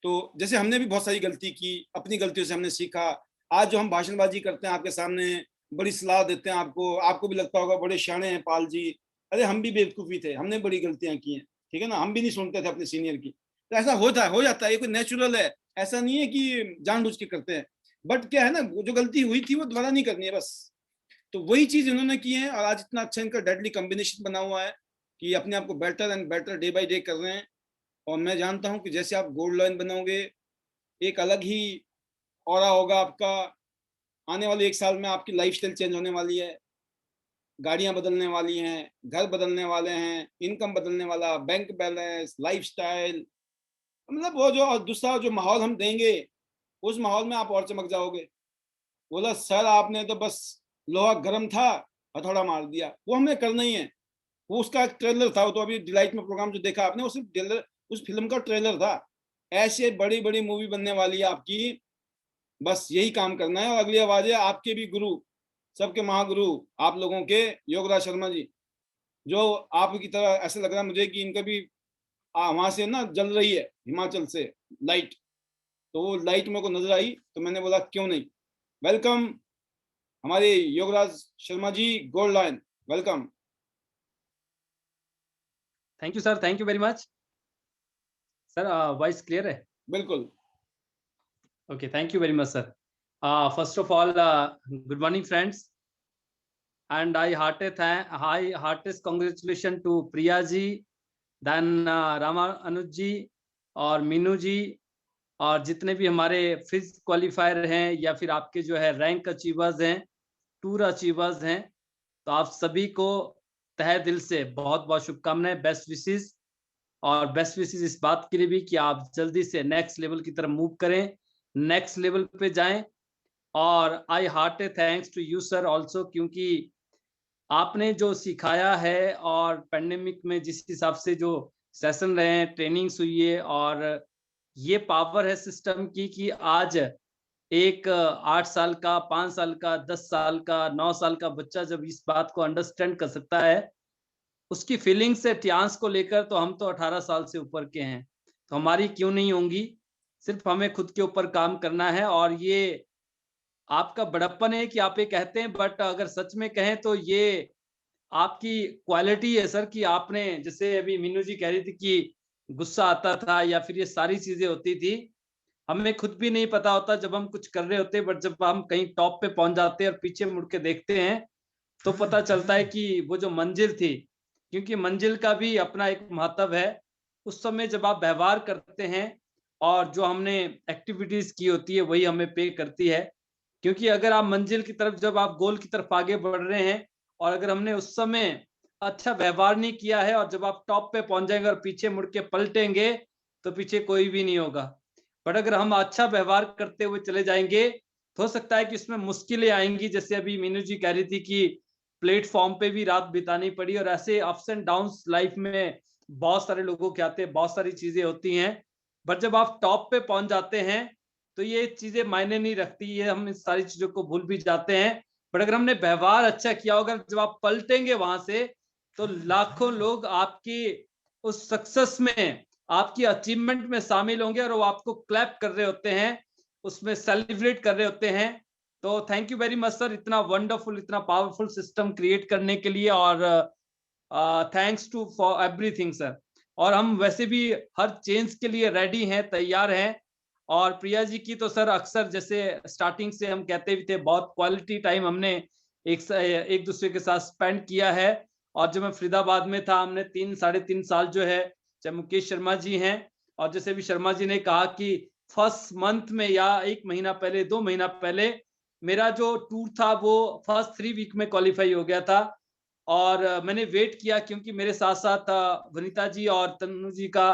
तो जैसे हमने भी बहुत सारी गलती की, अपनी गलतियों से हमने सीखा। आज जो हम भाषणबाजी करते हैं आपके सामने, बड़ी सलाह देते हैं आपको भी लगता होगा बड़े शाणे हैं पाल जी। अरे हम भी बेवकूफ़ी थे, हमने बड़ी गलतियां की हैं, ठीक है ना। हम भी नहीं सुनते थे अपने सीनियर की। तो ऐसा हो जाता है, ये कोई नेचुरल है, ऐसा नहीं है कि जानबूझ के करते हैं। बट क्या है ना, जो गलती हुई थी वो दोबारा नहीं करनी है बस। तो वही चीज इन्होंने की है और आज इतना अच्छा इनका डेडली कॉम्बिनेशन बना हुआ है कि अपने आप को better and better day by day कर रहे हैं। और मैं जानता हूं कि जैसे आप गोल्ड लाइन बनाओगे, एक अलग ही ऑरा होगा आपका। आने वाले 1 साल में आपकी लाइफस्टाइल चेंज होने वाली है, गाड़ियां बदलने वाली हैं, घर बदलने वाले हैं, इनकम बदलने वाला, बैंक बैलेंस, लाइफस्टाइल, मतलब वो जो दूसरा जो माहौल हम देंगे उस माहौल में आप और चमक जाओगे। बोला सर आपने तो बस लोहा गर्म था, हथौड़ा मार दिया। वो हमें करना ही है। वो उसका एक ट्रेलर था, वो तो अभी डिलाइट में प्रोग्राम जो देखा आपने, वो सिर्फ ट्रेलर, उस फिल्म का ट्रेलर था। ऐसे बड़ी बड़ी मूवी बनने वाली है आपकी, बस यही काम करना है। और अगली आवाज है आपके भी गुरु, सबके महागुरु आप लोगों के, योगराज शर्मा जी, जो आपकी तरह ऐसा लग रहा है मुझे कि इनका भी वहां से ना जल रही है, हिमाचल से लाइट। तो वो लाइट मेरे को नजर आई तो मैंने बोला क्यों नहीं। वेलकम हमारे Yograj Sharma ji, gold line, welcome. Thank you sir, thank you very much sir. Voice clear है? बिल्कुल। Okay, thank you very much, sir. First of all, good morning, friends. And I heartiest congratulations to Priya ji, then Rama Anuj ji और मीनू जी, और जितने भी हमारे फिज qualifier हैं या फिर आपके जो है रैंक अचीवर्स हैं, टूर अचीवर्स हैं, तो आप सभी को तहे दिल से बहुत बहुत शुभकामनाएं, बेस्ट विशेस। और बेस्ट विशेस इस बात के लिए भी कि आप जल्दी से नेक्स्ट लेवल की तरफ मूव करें, नेक्स्ट लेवल पे जाएं। और I heart thanks to you sir also, क्योंकि आपने जो सिखाया है और पैंडेमिक में जिस हिसाब से जो सेशन रहे हैं, ट्रेनिंग्स हुई है, और ये पावर है सिस्टम की कि आज एक 8 साल का, 5 साल का, 10 साल का, 9 साल का बच्चा जब इस बात को अंडरस्टैंड कर सकता है, उसकी फीलिंग्स है टियांस को लेकर, तो हम तो 18 साल से ऊपर के हैं, तो हमारी क्यों नहीं होंगी? सिर्फ हमें खुद के ऊपर काम करना है। और ये आपका बड़प्पन है कि आप ये कहते हैं, बट अगर सच में कहें तो ये आपकी क्वालिटी है सर, कि आपने, जैसे अभी मीनू जी कह रही थी कि गुस्सा आता था या फिर ये सारी चीजें होती थी, हमें खुद भी नहीं पता होता जब हम कुछ कर रहे होते, बट जब हम कहीं टॉप पे पहुंच जाते हैं और पीछे मुड़ के देखते हैं तो पता चलता है कि वो जो मंजिल थी, क्योंकि मंजिल का भी अपना एक महत्व है। उस समय जब आप व्यवहार करते हैं और जो हमने एक्टिविटीज की होती है वही हमें पे करती है, क्योंकि अगर आप मंजिल की तरफ, जब आप गोल की तरफ आगे बढ़ रहे हैं और अगर हमने उस समय अच्छा व्यवहार नहीं किया है और जब आप टॉप पे पहुंच जाएंगे और पीछे मुड़ के पलटेंगे तो पीछे कोई भी नहीं होगा। बट अगर हम अच्छा व्यवहार करते हुए चले जाएंगे तो हो सकता है कि इसमें मुश्किलें आएंगी, जैसे अभी मीनू जी कह रही थी कि प्लेटफॉर्म पे भी रात बितानी पड़ी, और ऐसे अप्स एंड डाउन्स लाइफ में बहुत सारे लोगों के आते हैं, बहुत सारी चीजें होती हैं। बट जब आप टॉप पे पहुंच जाते हैं तो ये चीजें मायने नहीं रखती, ये हम इस सारी चीजों को भूल भी जाते हैं। बट अगर हमने व्यवहार अच्छा किया होगा, जब आप पलटेंगे वहां से तो लाखों लोग आपकी उस सक्सेस में, आपकी अचीवमेंट में शामिल होंगे और वो आपको क्लैप कर रहे होते हैं, उसमें सेलिब्रेट कर रहे होते हैं। तो thank you very much sir, इतना वंडरफुल, इतना पावरफुल सिस्टम क्रिएट करने के लिए, और thanks to for everything sir. और हम वैसे भी हर चेंज के लिए रेडी हैं, तैयार हैं। और प्रिया जी की तो सर अक्सर, जैसे स्टार्टिंग से हम कहते भी थे, बहुत क्वालिटी टाइम हमने एक दूसरे के साथ स्पेंड किया है। और जब मैं फरीदाबाद में था, हमने 3-3.5 साल जो है, चाहे मुकेश शर्मा जी हैं, और जैसे भी शर्मा जी ने कहा कि फर्स्ट मंथ में या 1 महीना पहले, 2 महीना पहले मेरा जो टूर था वो फर्स्ट 3 वीक में क्वालिफाई हो गया था। और मैंने वेट किया, क्योंकि मेरे साथ साथ वनीता जी और तनु जी का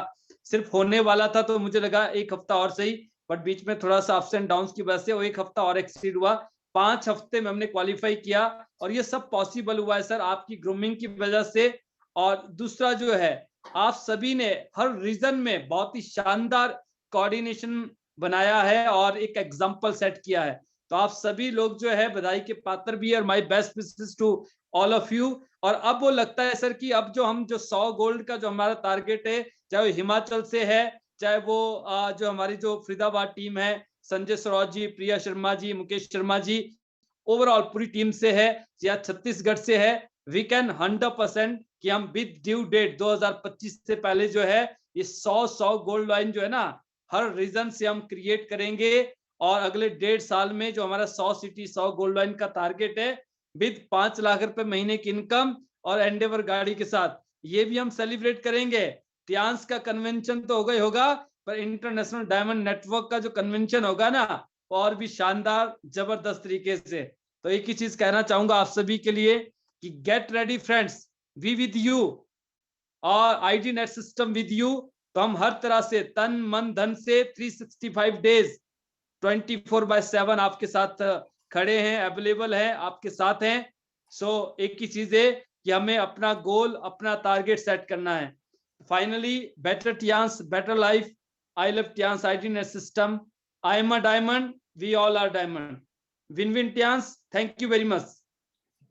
सिर्फ होने वाला था, तो मुझे लगा 1 हफ्ता और सही, बट बीच में थोड़ा सा अप्स एंड डाउन्स की वजह से वो 1 हफ्ता और एक्सीड हुआ। 5 हफ्ते में हमने क्वालिफाई किया, और ये सब पॉसिबल हुआ है सर आपकी ग्रूमिंग की वजह से। और दूसरा जो है, आप सभी ने हर रीजन में बहुत ही शानदार कोऑर्डिनेशन बनाया है और एक एग्जाम्पल सेट किया है। तो आप सभी लोग जो है बधाई के पात्र भी है, और my best wishes to all of you. और अब वो लगता है सर कि अब जो हम, जो 100 गोल्ड का जो हमारा टारगेट है, चाहे वो हिमाचल से है, चाहे वो जो हमारी जो फरीदाबाद टीम है, संजय सरोज जी, प्रिया शर्मा जी, मुकेश शर्मा जी, ओवरऑल पूरी टीम से है, या छत्तीसगढ़ से है, वी कैन 100% कि हम विद ड्यू डेट 2025 से पहले जो है ये 100 गोल्ड लाइन जो है ना, हर रीजन से हम क्रिएट करेंगे। और अगले 1.5 साल में जो हमारा 100 सिटी 100 गोल्ड लाइन का टारगेट है, विद 5 लाख रुपए महीने की इनकम और एंडेवर गाड़ी के साथ, ये भी हम सेलिब्रेट करेंगे। टियांस का कन्वेंशन तो होगा ही होगा, पर इंटरनेशनल डायमंड नेटवर्क का जो कन्वेंशन होगा ना, और भी शानदार जबरदस्त तरीके से। तो एक ही चीज कहना चाहूंगा आप सभी के लिए कि get ready friends, we with you और ID net system with you. तो हम हर तरह से तन मन धन से 365 डेज 24/7 आपके साथ खड़े हैं, अवेलेबल है, आपके साथ हैं। सो एक ही चीज है कि हमें अपना गोल, अपना टारगेट सेट करना है। Finally, better Tiens, better life. I love Tiens ID net system. I am a diamond, we all are diamond. Win win Tiens. Thank you very much.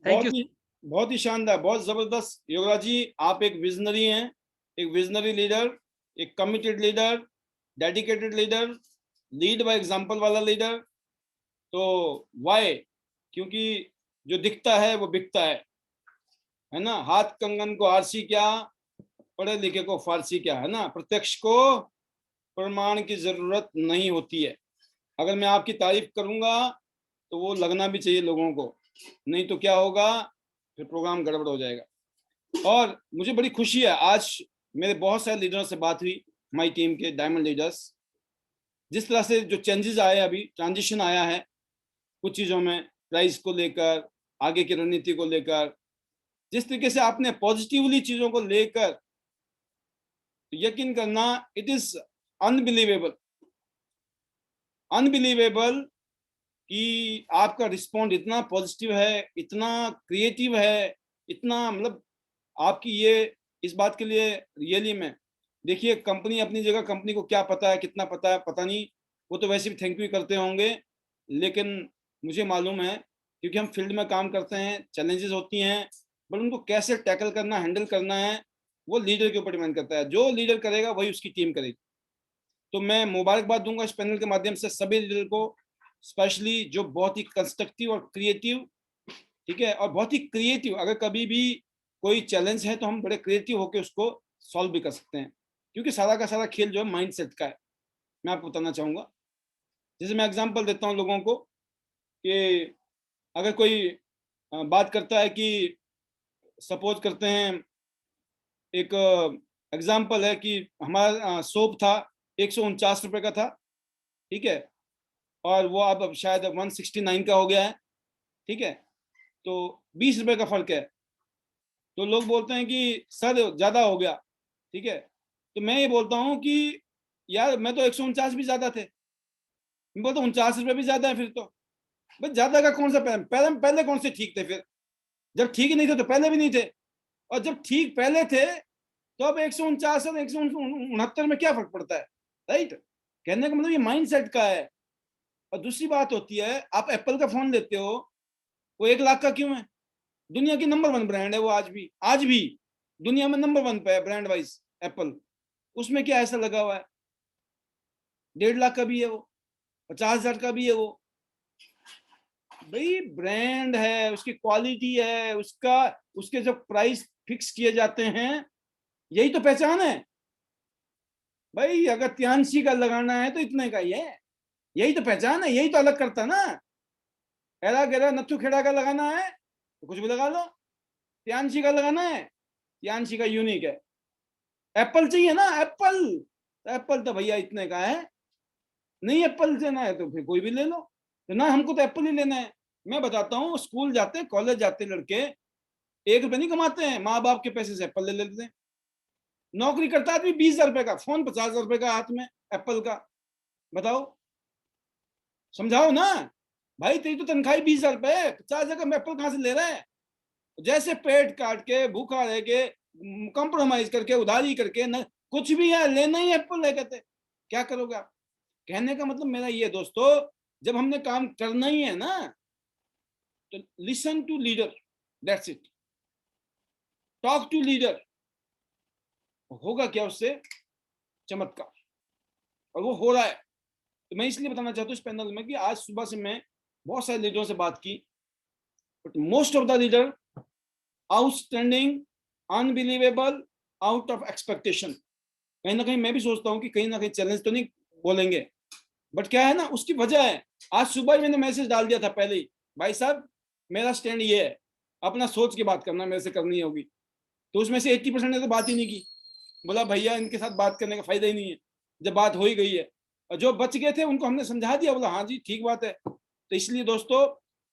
Thank you. बहुत ही शानदार, बहुत जबरदस्त। योगराज जी, आप एक विजनरी हैं, एक विजनरी लीडर, एक committed leader, dedicated leader, lead by example वाला लीडर। तो वाई? क्योंकि जो दिखता है वो बिकता है ना। हाथ कंगन को आरसी क्या, पढ़े लिखे को फारसी क्या, है ना। प्रत्यक्ष को प्रमाण की जरूरत नहीं होती है। अगर मैं आपकी तारीफ करूंगा तो वो लगना भी चाहिए लोगों को, नहीं तो क्या होगा, फिर प्रोग्राम गड़बड़ हो जाएगा। और मुझे बड़ी खुशी है, आज मेरे बहुत सारे लीडरों से बात हुई, माई टीम के डायमंड लीडर्स। जिस तरह से जो चेंजेस आए, अभी ट्रांजिशन आया है कुछ चीज़ों में, प्राइस को लेकर, आगे की रणनीति को लेकर, जिस तरीके से आपने पॉजिटिवली चीज़ों को लेकर, तो यकीन करना, इट इज अनबिलीवेबल, अनबिलीवेबल कि आपका रिस्पॉन्ड इतना पॉजिटिव है, इतना क्रिएटिव है, इतना मतलब आपकी ये इस बात के लिए रियली में देखिए, कंपनी अपनी जगह, कंपनी को क्या पता है, कितना पता है पता नहीं, वो तो वैसे भी थैंक यू करते होंगे, लेकिन मुझे मालूम है क्योंकि हम फील्ड में काम करते हैं, चैलेंजेस होती हैं, बट उनको कैसे टैकल करना, हैंडल करना है, वो लीडर के ऊपर डिपेंड करता है। जो लीडर करेगा वही उसकी टीम करेगी। तो मैं मुबारकबाद दूंगा इस पैनल के माध्यम से सभी लीडर को, स्पेशली जो बहुत ही कंस्ट्रक्टिव और क्रिएटिव, ठीक है, और बहुत ही क्रिएटिव, अगर कभी भी कोई चैलेंज है तो हम बड़े क्रिएटिव होकर उसको सॉल्व भी कर सकते हैं, क्योंकि सारा का सारा खेल जो है माइंड सेट का है। मैं आपको बताना चाहूंगा, जैसे मैं एग्जांपल देता हूँ लोगों को कि अगर कोई बात करता है कि सपोज करते हैं, एक एग्जांपल है कि हमारा सोप था 149 रुपए का था, ठीक है, और वो अब शायद 169 का हो गया है, ठीक है, तो 20 रुपए का फर्क है। तो लोग बोलते हैं कि सर ज्यादा हो गया, ठीक है, तो मैं ये बोलता हूँ कि यार मैं तो 149 भी ज्यादा थे, मैं बोलता 49 रुपए भी ज्यादा है, फिर तो भाई ज्यादा का कौन सा पहले कौन से ठीक थे? फिर जब ठीक ही नहीं थे तो पहले भी नहीं थे, और जब ठीक पहले थे तो अब 149 और 169 में क्या फर्क पड़ता है, राइट? कहने का मतलब ये माइंड सेट का है। और दूसरी बात होती है, आप एप्पल का फोन लेते हो, वो 1 लाख का क्यों है? दुनिया की नंबर 1 ब्रांड है वो, आज भी दुनिया में नंबर 1 पे है ब्रांड वाइज एप्पल। उसमें क्या ऐसा लगा हुआ है? 1.5 लाख का भी है वो, 50,000 का भी है वो। भाई ब्रांड है, उसकी क्वालिटी है, उसके जो प्राइस फिक्स किए जाते हैं, यही तो पहचान है भाई। अगर त्यांशी का लगाना है तो इतने का ही है, यही तो पहचान है, यही तो अलग करता ना। एरा गेरा नथु खेड़ा का लगाना है तो कुछ भी लगा लो, त्यांशी का लगाना है, त्यांशी का यूनिक है। एप्पल चाहिए ना, एप्पल तो भैया इतने का है, नहीं एप्पल लेना है तो फिर कोई भी ले लो, तो ना हमको तो एप्पल ही लेना है। मैं बताता हूँ, स्कूल जाते, कॉलेज जाते लड़के 1 रुपए नहीं कमाते हैं, माँ बाप के पैसे से एप्पल ले लेते हैं। नौकरी करता आदमी 20,000 रुपए का, फोन 50,000 रुपए का हाथ में एप्पल का, बताओ, समझाओ ना भाई, तेरी तो तनख्वाह 20,000 रुपए, 50,000 का एप्पल कहां से ले रहा है? जैसे पेट काट के, भूखा रह के, कंप्रोमाइज करके, उधारी करके, न कुछ भी है लेना ही एप्पल है, कहते क्या करोगे आप? कहने का मतलब मेरा ये दोस्तों, जब हमने काम करना ही है ना, तो listen to leader, that's it, talk to leader. होगा क्या उससे? चमत्कार, और वो हो रहा है। तो मैं इसलिए बताना चाहता हूँ इस पैनल में कि आज सुबह से मैं बहुत सारे लीडरों से बात की, but most of the leader outstanding, unbelievable, out of expectation. कहीं ना कहीं मैं भी सोचता हूँ कि कहीं ना कहीं चैलेंज तो नहीं बोलेंगे, बट क्या है ना, उसकी वजह है। आज सुबह ही मैंने मैसेज डाल दिया था पहले ही, भाई साहब मेरा स्टैंड ये है, अपना सोच के बात करना, मेरे से करनी होगी। तो उसमें से 80% ने तो बात ही नहीं की, बोला भैया इनके साथ बात करने का फायदा ही नहीं है, जब बात हो ही गई है। और जो बच गए थे उनको हमने समझा दिया, बोला हाँ जी ठीक बात है। तो इसलिए दोस्तों,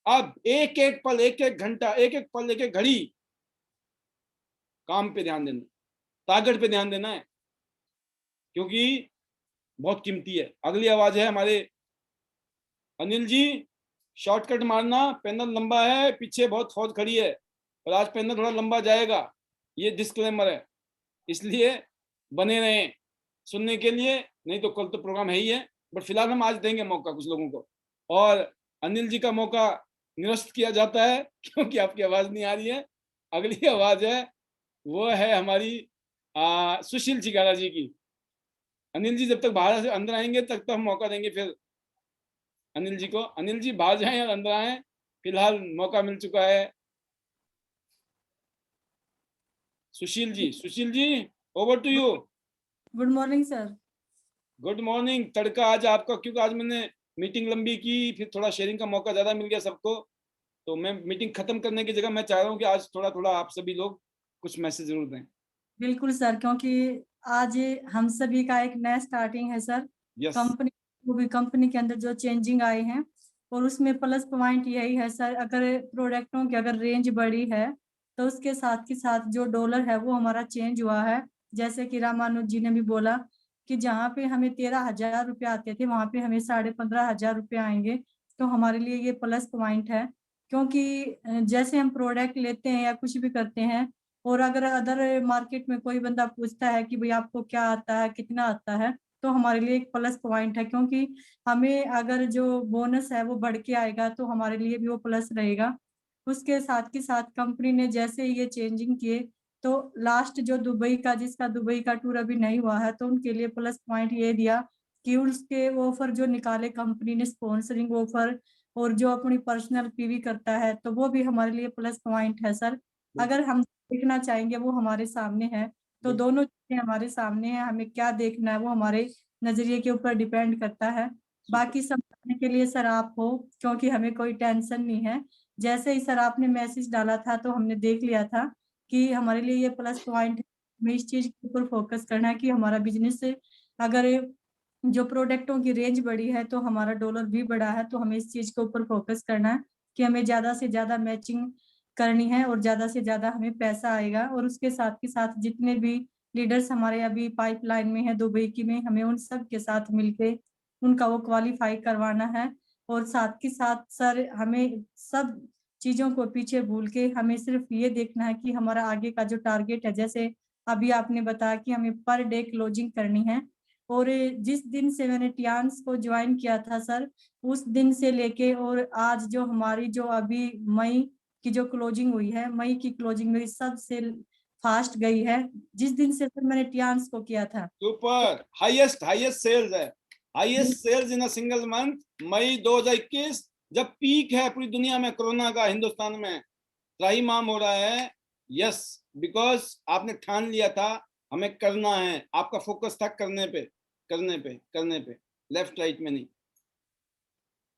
अब एक एक पल, एक एक घंटा, एक एक पल, एक एक घड़ी काम पे ध्यान देना, टारगेट पे ध्यान देना है, क्योंकि बहुत कीमती है। अगली आवाज है हमारे अनिल जी, शॉर्टकट मारना, पैनल लंबा है, पीछे बहुत फौज खड़ी है, और आज पैनल थोड़ा लंबा जाएगा, ये डिस्क्लेमर है, इसलिए बने रहें सुनने के लिए, नहीं तो कल तो प्रोग्राम है ही है। बट फिलहाल हम आज देंगे मौका कुछ लोगों को, और अनिल जी का मौका निरस्त किया जाता है क्योंकि आपकी आवाज नहीं आ रही है। अगली आवाज है वो है हमारी सुशील चिकारा जी की। अनिल जी जब तक बाहर से अंदर आएंगे तब तक हम मौका देंगे फिर अनिल जी को। अनिल जी बाहर जाएं और अंदर आए, फिलहाल मौका मिल चुका है Sushil ji, over to you. Good morning sir. Good morning. तड़का आज आपका, क्योंकि आज मैंने मीटिंग लंबी की, फिर थोड़ा शेयरिंग का मौका ज्यादा मिल गया सबको, तो मैं मीटिंग खत्म करने की जगह मैं चाह रहा हूँ कि आज थोड़ा थोड़ा आप सभी लोग कुछ मैसेज जरूर दें। बिल्कुल सर, क्योंकि आज हम सभी का एक नया स्टार्टिंग है सर। यस। कंपनी के अंदर जो चेंजिंग आए हैं, और उसमें प्लस पॉइंट यही है सर, अगर प्रोडक्टों की अगर रेंज बड़ी है तो उसके साथ के साथ जो डॉलर है वो हमारा चेंज हुआ है। जैसे कि रामानुज जी ने भी बोला कि जहाँ पे हमें 13,000 रुपये आते थे, वहाँ पे हमें 15,500 रुपये आएंगे, तो हमारे लिए ये प्लस पॉइंट है। क्योंकि जैसे हम प्रोडक्ट लेते हैं या कुछ भी करते हैं, और अगर अदर मार्केट में कोई बंदा पूछता है कि भाई आपको क्या आता है, कितना आता है, तो हमारे लिए एक प्लस पॉइंट है, क्योंकि हमें अगर जो बोनस है वो बढ़ के आएगा तो हमारे लिए भी वो प्लस रहेगा। उसके साथ के साथ कंपनी ने जैसे ये चेंजिंग किए, तो लास्ट जो दुबई का, जिसका दुबई का टूर अभी नहीं हुआ है, तो उनके लिए प्लस पॉइंट ये दिया कि उसके ऑफर जो निकाले कंपनी ने, स्पॉन्सरिंग ऑफर, और जो अपनी पर्सनल पीवी करता है, तो वो भी हमारे लिए प्लस पॉइंट है सर। अगर हम देखना चाहेंगे वो हमारे सामने है, तो दोनों चीजें हमारे सामने है, हमें क्या देखना है वो हमारे नजरिए के ऊपर डिपेंड करता है। बाकी समझने के लिए सर आप हो, क्योंकि हमें कोई टेंशन नहीं है। जैसे ही सर आपने मैसेज डाला था तो हमने देख लिया था कि हमारे लिए ये प्लस पॉइंट है। हमें इस चीज के ऊपर फोकस करना है कि हमारा बिजनेस से अगर जो प्रोडक्टों की रेंज बढ़ी है तो हमारा डॉलर भी बढ़ा है, तो हमें इस चीज के ऊपर फोकस करना है कि हमें ज्यादा से ज्यादा मैचिंग करनी है और ज्यादा से ज्यादा हमें पैसा आएगा। और उसके साथ के साथ जितने भी लीडर्स हमारे अभी पाइपलाइन में है दुबई की में, हमें उन सब के साथ मिलके उनका वो क्वालिफाई करवाना है। और साथ के साथ सर हमें सब चीजों को पीछे भूल के हमें सिर्फ ये देखना है कि हमारा आगे का जो टारगेट है, जैसे अभी आपने बताया कि हमें पर डे क्लोजिंग करनी है। और जिस दिन से मैंने टियान्स को ज्वाइन किया था सर, उस दिन से लेके और आज जो हमारी जो अभी मई की जो क्लोजिंग हुई है, मई की क्लोजिंग मेरी सबसे फास्ट गई है, जिस दिन से सर मैंने टियान्स को किया था। सुपर, हाईएस्ट सेल्स है, highest sales in a single month, May 2021, जब पीक है पूरी दुनिया में कोरोना का, हिंदुस्तान में त्राहिमाम हो रहा है। यस, बिकॉज आपने ठान लिया था हमें करना है, आपका फोकस था करने पे, लेफ्ट राइट में नहीं।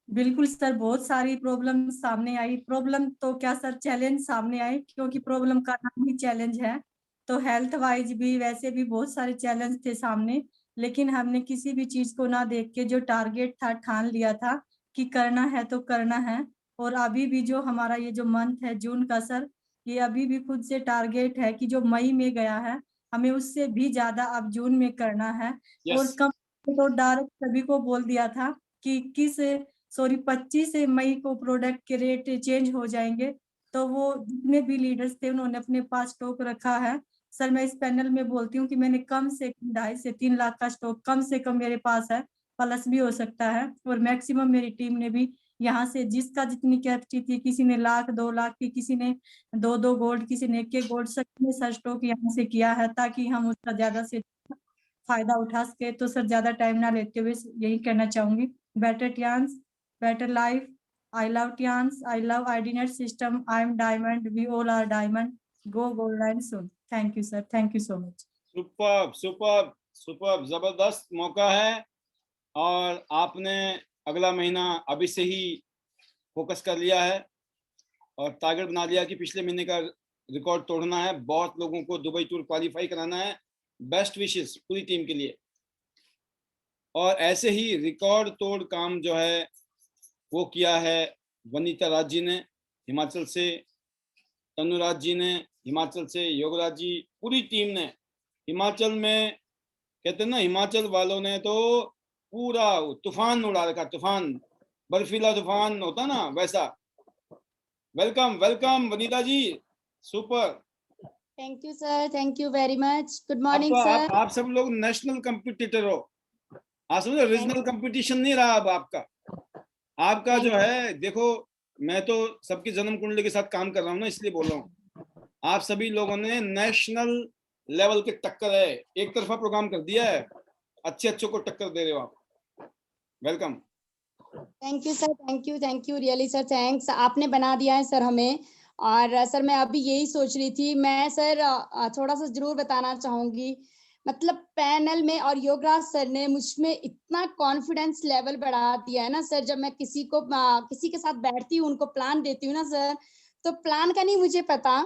बिल्कुल सर, बहुत सारी प्रॉब्लम सामने आई, प्रॉब्लम तो क्या सर, चैलेंज सामने आए, क्योंकि प्रॉब्लम का नाम ही चैलेंज है। तो हेल्थ वाइज भी, वैसे भी बहुत सारे चैलेंज थे सामने, लेकिन हमने किसी भी चीज को ना देख के जो टारगेट था ठान लिया था कि करना है तो करना है। और अभी भी जो हमारा ये जो मंथ है जून का सर, ये अभी भी खुद से टारगेट है कि जो मई में गया है हमें उससे भी ज्यादा अब जून में करना है। और Yes. कम तो डायरेक्ट सभी को बोल दिया था कि 25 मई को प्रोडक्ट के रेट चेंज हो जाएंगे। तो वो जितने भी लीडर्स थे उन्होंने अपने पास स्टॉक रखा है। सर मैं इस पैनल में बोलती हूँ कि मैंने कम से कम 2.5 से 3 लाख का स्टॉक कम से कम मेरे पास है, प्लस भी हो सकता है। और मैक्सिमम मेरी टीम ने भी यहाँ से जिसका जितनी कैपेसिटी थी, किसी ने 1 लाख 2 लाख की, किसी ने 2 गोल्ड, किसी ने 1 गोल्ड, सबने सर स्टॉक यहाँ से किया है ताकि हम उसका ज्यादा से फायदा उठा सके। तो सर ज्यादा टाइम ना लेते हुए यही कहना चाहूंगी, better टियान्स, better life. I love Tians. I love IDNet system. I am diamond. We all are diamond. Go gold line soon. Thank you, sir. Thank you so much. Super, जबरदस्त मौका है, और आपने अगला महीना अभी से ही फोकस कर लिया है और टारगेट बना लिया कि पिछले महीने का रिकॉर्ड तोड़ना है, बहुत लोगों को दुबई टूर क्वालिफाई कराना है। बेस्ट विशेस पूरी टीम के लिए। और ऐसे ही रिकॉर्ड तोड़ काम जो है वो किया है वनीता राज जी ने हिमाचल से, तनुराज जी ने हिमाचल से, योगराज जी, पूरी टीम ने हिमाचल में, कहते हैं ना हिमाचल वालों ने तो पूरा तूफान उड़ा रखा, तूफान, बर्फीला तूफान होता ना वैसा। Welcome welcome Vanita ji, super. Thank you sir, thank you very much. Good morning sir. आप सब लोग नेशनल कंपटीटर हो, आप समझो, रीजनल कंपटीशन नहीं रहा अब आपका जो है। देखो मैं तो सबकी जन्म कुंडली के साथ काम कर रहा हूँ ना, इसलिए बोल रहा हूँ। आप सभी लोगों ने नेशनल लेवल के टक्कर है, एक तरफा प्रोग्राम कर दिया है, अच्छे को टक्कर दे रहे हो आप। Welcome. Thank you sir, thank you really sir, thanks. आपने बना दिया है सर हमें। और सर मैं अभी यही सोच रही थी, मैं सर थोड़ा सा जरूर बताना चाहूंगी, मतलब पैनल में और योगराज सर ने मुझ में इतना कॉन्फिडेंस लेवल बढ़ा दिया है ना सर। जब मैं किसी के साथ बैठती हूँ, उनको प्लान देती हूँ ना सर, तो प्लान का नहीं मुझे पता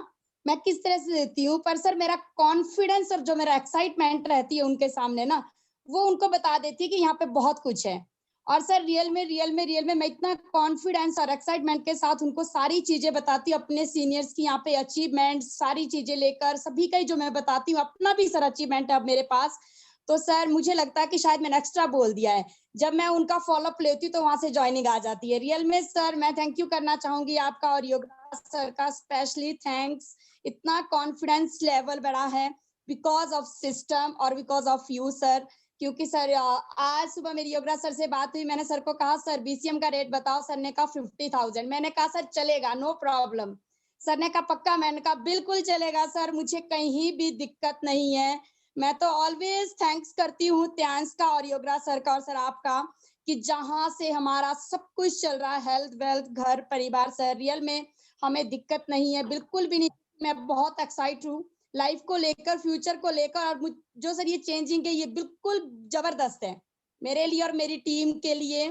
मैं किस तरह से देती हूँ, पर सर मेरा कॉन्फिडेंस और जो मेरा एक्साइटमेंट रहती है उनके सामने ना, वो उनको बता देती है कि यहाँ पे बहुत कुछ है। और सर रियल में मैं इतना कॉन्फिडेंस और एक्साइटमेंट के साथ उनको सारी चीजें बताती हूँ, अपने सीनियर्स की यहाँ पे अचीवमेंट सारी चीजें लेकर, सभी का ही जो मैं बताती हूँ, अपना भी सर अचीवमेंट है अब मेरे पास। तो सर मुझे लगता है कि शायद मैंने एक्स्ट्रा बोल दिया है। जब मैं उनका फॉलोअप लेती हूँ तो वहां से ज्वाइनिंग आ जाती है। रियल में सर मैं थैंक यू करना चाहूंगी आपका और योगराज सर का स्पेशली थैंक्स। इतना कॉन्फिडेंस लेवल बढ़ा है बिकॉज ऑफ सिस्टम और बिकॉज ऑफ यू सर। क्योंकि सर आज सुबह मेरी योगराज सर से बात हुई, मैंने सर को कहा सर BCM का रेट बताओ, सर ने कहा 50,000। मैंने कहा सर चलेगा, नो प्रॉब्लम। सर ने कहा पक्का? मैंने कहा बिल्कुल चलेगा सर, मुझे कहीं भी दिक्कत नहीं है। मैं तो ऑलवेज थैंक्स करती हूँ त्यांश का और योगराज सर का और सर आपका, कि जहां से हमारा सब कुछ चल रहा है, हेल्थ वेल्थ घर परिवार सर, रियल में हमें दिक्कत नहीं है बिल्कुल भी नहीं। मैं बहुत एक्साइट हूँ लाइफ को लेकर, फ्यूचर को लेकर, और जो सर ये चेंजिंग है ये बिल्कुल जबरदस्त है मेरे लिए और मेरी टीम के लिए।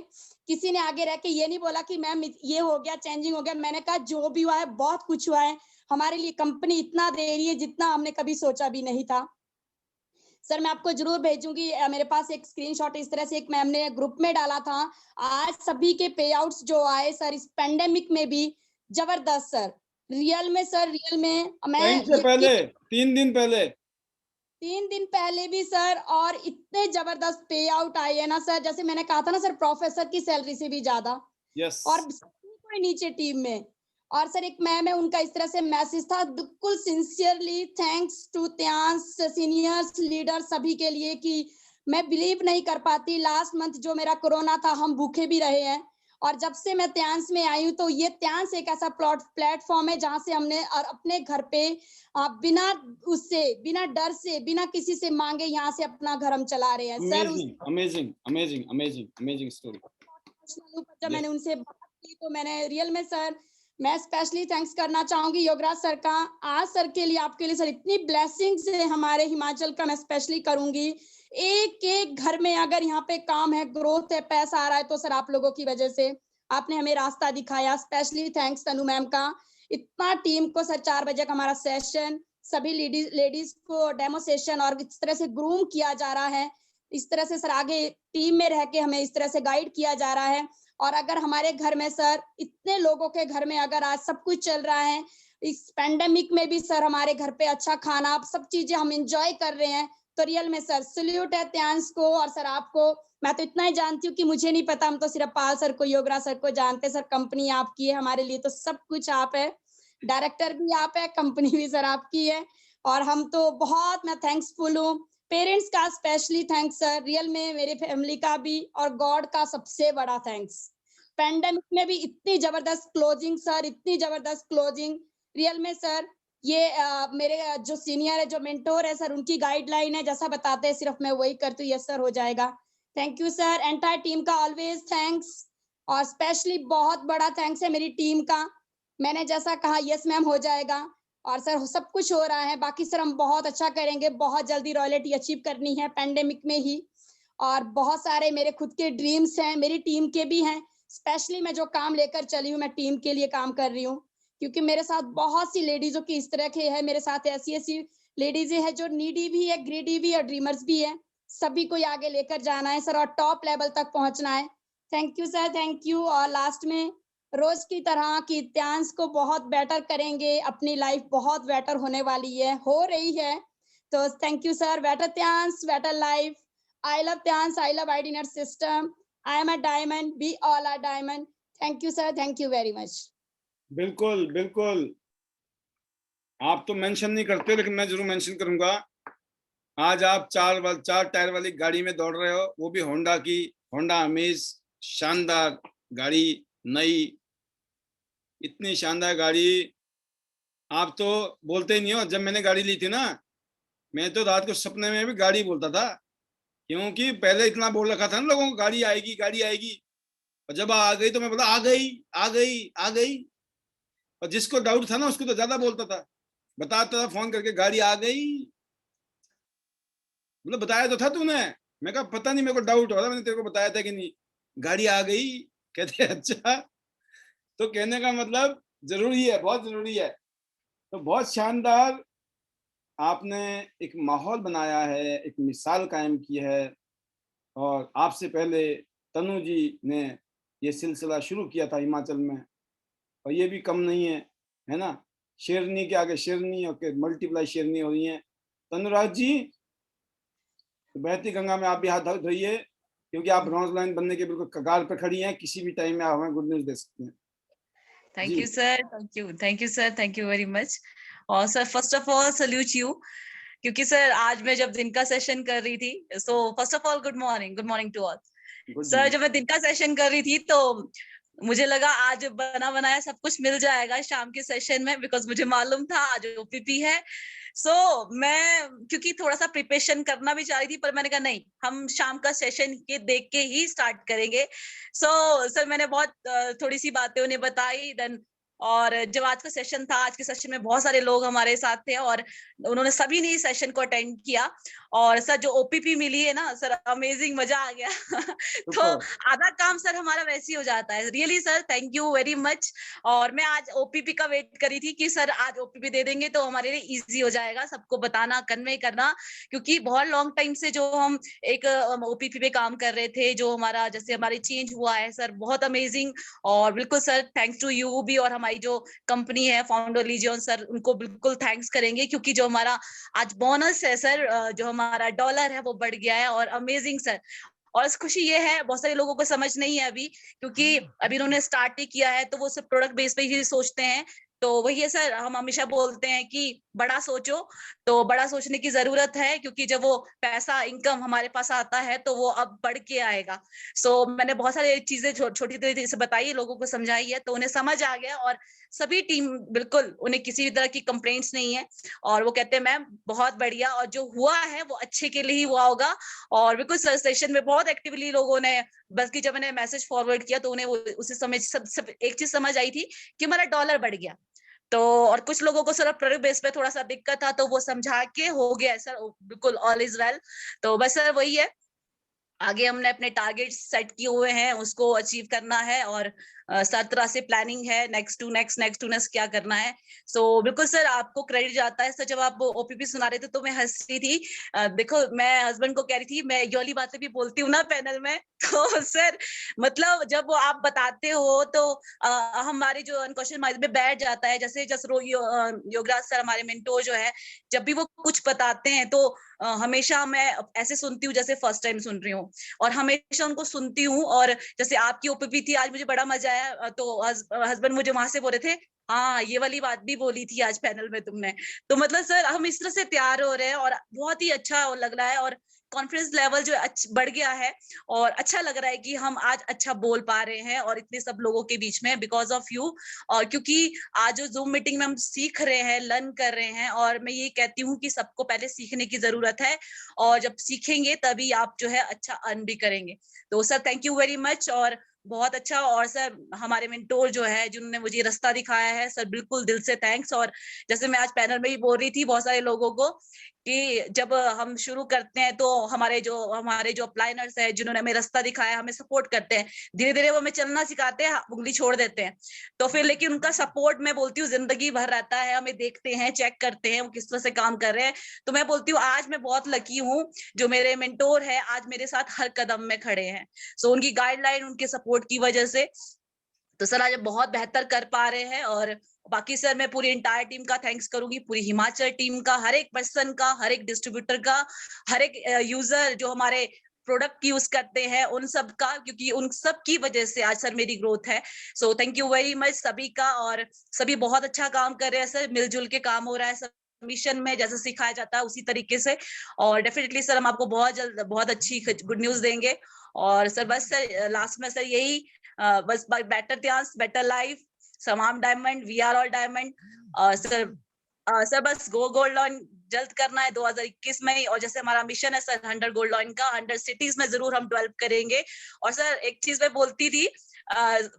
किसी ने आगे रह के ये नहीं बोला कि मैम ये हो गया चेंजिंग हो गया। मैंने कहा जो भी हुआ है बहुत कुछ हुआ है हमारे लिए, कंपनी इतना दे रही है जितना हमने कभी सोचा भी नहीं था। सर मैं आपको जरूर भेजूंगी, मेरे पास एक स्क्रीनशॉट इस तरह से एक मैम ने ग्रुप में डाला था। आज सभी के पे आउट्स जो आए सर इस पेंडेमिक में भी जबरदस्त सर, रियल में सर, रियल में मैं से पहले 3 दिन पहले भी सर, और इतने जबरदस्त पे आउट आए हैं ना सर, जैसे मैंने कहा था ना सर प्रोफेसर की सैलरी से भी ज्यादा। यस। और कोई नीचे टीम में। और सर एक मैम है उनका इस तरह से मैसेज था, बिल्कुल sincerely thanks to Tiens seniors leader सभी के लिए, कि मैं बिलीव नहीं कर पाती लास्ट मंथ जो मेरा कोरोना था हम भूखे भी रहे हैं, और जब से मैं त्यांश में आई हूँ तो ये त्यांश एक ऐसा प्लेटफॉर्म है जहां से हमने और अपने घर पे बिना उससे, बिना डर से, बिना किसी से मांगे यहाँ से अपना घर हम चला रहे हैं sir. Amazing amazing amazing amazing story. जब मैंने उनसे बात की तो मैंने रियल में सर मैं स्पेशली थैंक्स करना चाहूंगी योगराज सर का। आज सर के लिए, आपके लिए सर इतनी ब्लेसिंग्स है हमारे हिमाचल का, मैं स्पेशली करूंगी। एक एक घर में अगर यहाँ पे काम है, ग्रोथ है, पैसा आ रहा है तो सर आप लोगों की वजह से, आपने हमें रास्ता दिखाया। स्पेशली थैंक्स तनु मैम का, इतना टीम को सर 4 बजे का हमारा सेशन, सभी लेडीज को डेमो सेशन और इस तरह से ग्रूम किया जा रहा है, इस तरह से सर आगे टीम में रह के हमें इस तरह से गाइड किया जा रहा है। और अगर हमारे घर में सर इतने लोगों के घर में अगर आज सब कुछ चल रहा है, इस पेंडेमिक में भी सर हमारे घर पे अच्छा खाना सब चीजें हम एंजॉय कर रहे हैं, तो रियल में सर सल्यूट है त्यांश को और सर आपको। मैं तो इतना ही जानती हूँ कि मुझे नहीं पता, हम तो सिर्फ पाल सर को, योगराज सर को जानते। सर कंपनी आपकी है, हमारे लिए तो सब कुछ आप है, डायरेक्टर भी आप है, कंपनी भी सर आपकी है, और हम तो बहुत, मैं थैंक्सफुल हूँ। पेरेंट्स का स्पेशली थैंक्स सर, रियल में मेरे फैमिली का भी, और गॉड का सबसे बड़ा थैंक्स। पेंडेमिक में भी इतनी जबरदस्त क्लोजिंग सर, इतनी जबरदस्त क्लोजिंग, रियल में सर ये मेरे जो सीनियर है, जो मेंटोर है सर, उनकी गाइडलाइन है, जैसा बताते हैं सिर्फ मैं वही करती हूँ, यस सर हो जाएगा। Thank you sir, entire team का ऑलवेज थैंक्स, और स्पेशली बहुत बड़ा थैंक्स है मेरी टीम का। मैंने जैसा कहा यस मैम हो जाएगा, और सर सब कुछ हो रहा है। बाकी सर हम बहुत अच्छा करेंगे, बहुत जल्दी रॉयल्टी अचीव करनी है पेंडेमिक में ही, और बहुत सारे मेरे खुद के ड्रीम्स हैं, मेरी टीम के भी हैं। स्पेशली मैं जो काम लेकर चली हूँ, मैं टीम के लिए काम कर रही हूँ, क्योंकि मेरे साथ बहुत सी लेडीजों की इस तरह के है, मेरे साथ ऐसी लेडीज है जो नीडी भी है, ग्रीडी भी है, ड्रीमर्स भी है, सभी को आगे लेकर जाना है सर और टॉप लेवल तक पहुंचना है। Thank you sir, thank you. और लास्ट में रोज की तरह की त्यांश को बहुत बेटर करेंगे, अपनी लाइफ बहुत बेटर होने वाली है, हो रही है, तो thank you sir. Better Tiens, better life. I love Tiens, I love ID net system, I am a diamond, we all are diamond. Thank you sir, thank you very much. बिल्कुल बिल्कुल, आप तो मेंशन नहीं करते लेकिन मैं जरूर मेंशन करूंगा। आज आप 4 टायर वाली गाड़ी में दौड़ रहे हो, वो भी होंडा की, होंडा अमेज, शानदार गाड़ी, नई, इतनी शानदार गाड़ी। आप तो बोलते ही नहीं हो। जब मैंने गाड़ी ली थी ना, मैं तो रात को सपने में भी गाड़ी बोलता था, क्योंकि पहले इतना बोल रखा था ना लोगों को, गाड़ी आएगी गाड़ी आएगी, और जब आ गई तो मैं बोला आ गई आ गई आ गई। और जिसको डाउट था ना उसको तो ज्यादा बोलता था, बताता था फोन करके गाड़ी आ गई। मतलब बताया तो था तूने? मैं कहा पता नहीं, मेरे को डाउट हो रहा, मैंने तेरे को बताया था कि नहीं, गाड़ी आ गई। कहते अच्छा, तो कहने का मतलब जरूरी है, बहुत जरूरी है। तो बहुत शानदार आपने एक माहौल बनाया है, एक मिसाल कायम की है, और आपसे पहले तनु जी ने ये सिलसिला शुरू किया था हिमाचल में, और ये भी कम नहीं है ना। शेरनी के आगे शेरनी, और मल्टीप्लाई शेरनी हो रही है। तनुराज जी, तो बहती गंगा में आप भी हाथ धोइए, क्योंकि आप ब्रॉन्ज लाइन बनने के बिल्कुल कगार पे खड़ी हैं। किसी भी टाइम में आप हमें गुड न्यूज दे सकते हैं। थैंक जी। You sir, thank you sir, thank you very much. और sir first of all salute you, क्योंकि सर आज मैं जब दिन का सेशन कर रही थी, so first of all good morning to all. Sir जब मैं दिन का सेशन कर रही थी तो मुझे लगा आज बना बनाया सब कुछ मिल जाएगा शाम के सेशन में, बिकॉज मुझे मालूम था आज ओपीपी है। सो मैं क्योंकि थोड़ा सा प्रिपरेशन करना भी चाह रही थी, पर मैंने कहा नहीं, हम शाम का सेशन के देख के ही स्टार्ट करेंगे। सर मैंने बहुत थोड़ी सी बातें उन्हें बताई देन, और जब आज का सेशन था, आज के सेशन में बहुत सारे लोग हमारे साथ थे और उन्होंने सभी ने इस सेशन को अटेंड किया। और सर जो ओपीपी मिली है ना सर, अमेजिंग, मजा आ गया। तो आधा काम सर हमारा वैसे ही हो जाता है। Really sir thank you very much. और मैं आज ओपीपी का वेट करी थी कि सर आज ओपीपी दे देंगे तो हमारे लिए इजी हो जाएगा सबको बताना, कन्वे करना, क्योंकि बहुत लॉन्ग टाइम से जो हम एक ओपीपी पे काम कर रहे थे, जो हमारा जैसे हमारी चेंज हुआ है सर, बहुत अमेजिंग। और बिल्कुल सर थैंक्स टू यू भी, और हमारी जो कंपनी है फाउंडर लीजियन सर, उनको बिल्कुल थैंक्स करेंगे, क्योंकि जो हमारा आज बोनस है सर, जो हमारा डॉलर है वो बढ़ गया है। और अमेजिंग सर, और खुशी ये है, बहुत सारे लोगों को समझ नहीं है अभी, क्योंकि अभी उन्होंने स्टार्ट ही किया है, तो वो सब प्रोडक्ट बेस पे ही सोचते हैं। तो वही है सर, हम हमेशा बोलते हैं कि बड़ा सोचो, तो बड़ा सोचने की जरूरत है, क्योंकि जब वो पैसा इनकम हमारे पास आता है तो वो अब बढ़ के आएगा। मैंने बहुत सारी चीजें छोटी तरीके से बताई, लोगों को समझाई है, तो उन्हें समझ आ गया। और सभी टीम बिल्कुल, उन्हें किसी भी तरह की कंप्लेंट्स नहीं है, और वो कहते हैं मैम बहुत बढ़िया, और जो हुआ है वो अच्छे के लिए ही हुआ होगा। और बिल्कुल सर सेशन में बहुत एक्टिवली लोगों ने, बल्कि जब मैंने मैसेज फॉरवर्ड किया तो उन्हें वो उसी समय सब एक चीज समझ आई थी कि हमारा डॉलर बढ़ गया। तो और कुछ लोगों को सर प्रोडक्ट बेस पे थोड़ा सा दिक्कत था, तो वो समझा के हो गया सर, बिल्कुल ऑल इज वेल। तो बस सर वही है, आगे हमने अपने टारगेट सेट किए हुए हैं, उसको अचीव करना है, और हर तरह से प्लानिंग है, नेक्स्ट टू नेक्स्ट क्या करना है। बिल्कुल सर आपको क्रेडिट जाता है सर। जब आप ओपीपी सुना रहे थे तो मैं हंस रही थी। देखो मैं हस्बैंड को कह रही थी, मैं ये वाली बातें भी बोलती हूँ ना पैनल में, तो सर मतलब जब वो आप बताते हो तो हमारे जो अनकॉन्शियस माइंड में बैठ जाता है। जैसे योगराज सर हमारे मेंटोर जो है, जब भी वो कुछ बताते हैं तो हमेशा मैं ऐसे सुनती हूँ जैसे फर्स्ट टाइम सुन रही हूँ, और हमेशा उनको सुनती हूँ। और जैसे आपकी ओपीपी थी आज, मुझे बड़ा मजा आया। तो हस्बैंड मुझे वहां से बोल रहे थे, हाँ ये वाली बात भी बोली थी आज पैनल में तुमने। तो मतलब सर हम इस तरह से तैयार हो रहे हैं, और बहुत ही अच्छा लग रहा है, और कॉन्फिडेंस लेवल जो बढ़ गया है, और अच्छा लग रहा है कि हम आज अच्छा बोल पा रहे हैं, और इतने सब लोगों के बीच में, बिकॉज ऑफ यू। और क्योंकि आज जो जूम मीटिंग में हम सीख रहे हैं, लर्न कर रहे हैं, और मैं ये कहती हूँ कि सबको पहले सीखने की जरूरत है, और जब सीखेंगे तभी आप जो है अच्छा अर्न भी करेंगे। तो sir thank you very much, और बहुत अच्छा। और सर हमारे मेंटोर जो है, जिन्होंने मुझे रास्ता दिखाया है सर, बिल्कुल दिल से थैंक्स। और जैसे मैं आज पैनल में ही बोल रही थी बहुत सारे लोगों को कि जब हम शुरू करते हैं तो हमारे जो अप्लाइनर्स है, जिन्होंने हमें रास्ता दिखाया, हमें सपोर्ट करते हैं, धीरे धीरे वो हमें चलना सिखाते हैं, उंगली छोड़ देते हैं। तो फिर लेकिन उनका सपोर्ट मैं बोलती हूँ जिंदगी भर रहता है, हमें देखते हैं, चेक करते हैं वो किस तरह से काम कर रहे हैं। तो मैं बोलती हूँ आज मैं बहुत लकी हूँ, जो मेरे मेंटोर है आज मेरे साथ हर कदम में खड़े हैं। उनकी गाइडलाइन, उनके सपोर्ट की वजह से तो सर आज बहुत बेहतर कर पा रहे हैं। और बाकी सर मैं पूरी इंटायर टीम का थैंक्स करूंगी, पूरी हिमाचल टीम का, हर एक पर्सन का, हर एक डिस्ट्रीब्यूटर का, हर एक यूजर जो हमारे प्रोडक्ट यूज करते हैं, उन सब का, क्योंकि उन सब की वजह से आज सर मेरी ग्रोथ है। थैंक यू वेरी मच सभी का। और सभी बहुत अच्छा काम कर रहे हैं सर, मिलजुल के काम हो रहा है, सब मिशन में जैसे सिखाया जाता है उसी तरीके से। और डेफिनेटली सर हम आपको बहुत जल्द बहुत अच्छी गुड न्यूज देंगे। और सर बस सर लास्ट में सर यही बस बेटर चांस, बेटर लाइफ, समाम diamond, we are all diamond. Sir बस गो गोल्ड लॉन जल्द करना है 2021 में ही। और जैसे हमारा मिशन है सर 100 गोल्ड लॉन का, 100 सिटीज में जरूर हम डेवलप करेंगे। और सर एक चीज मैं बोलती थी,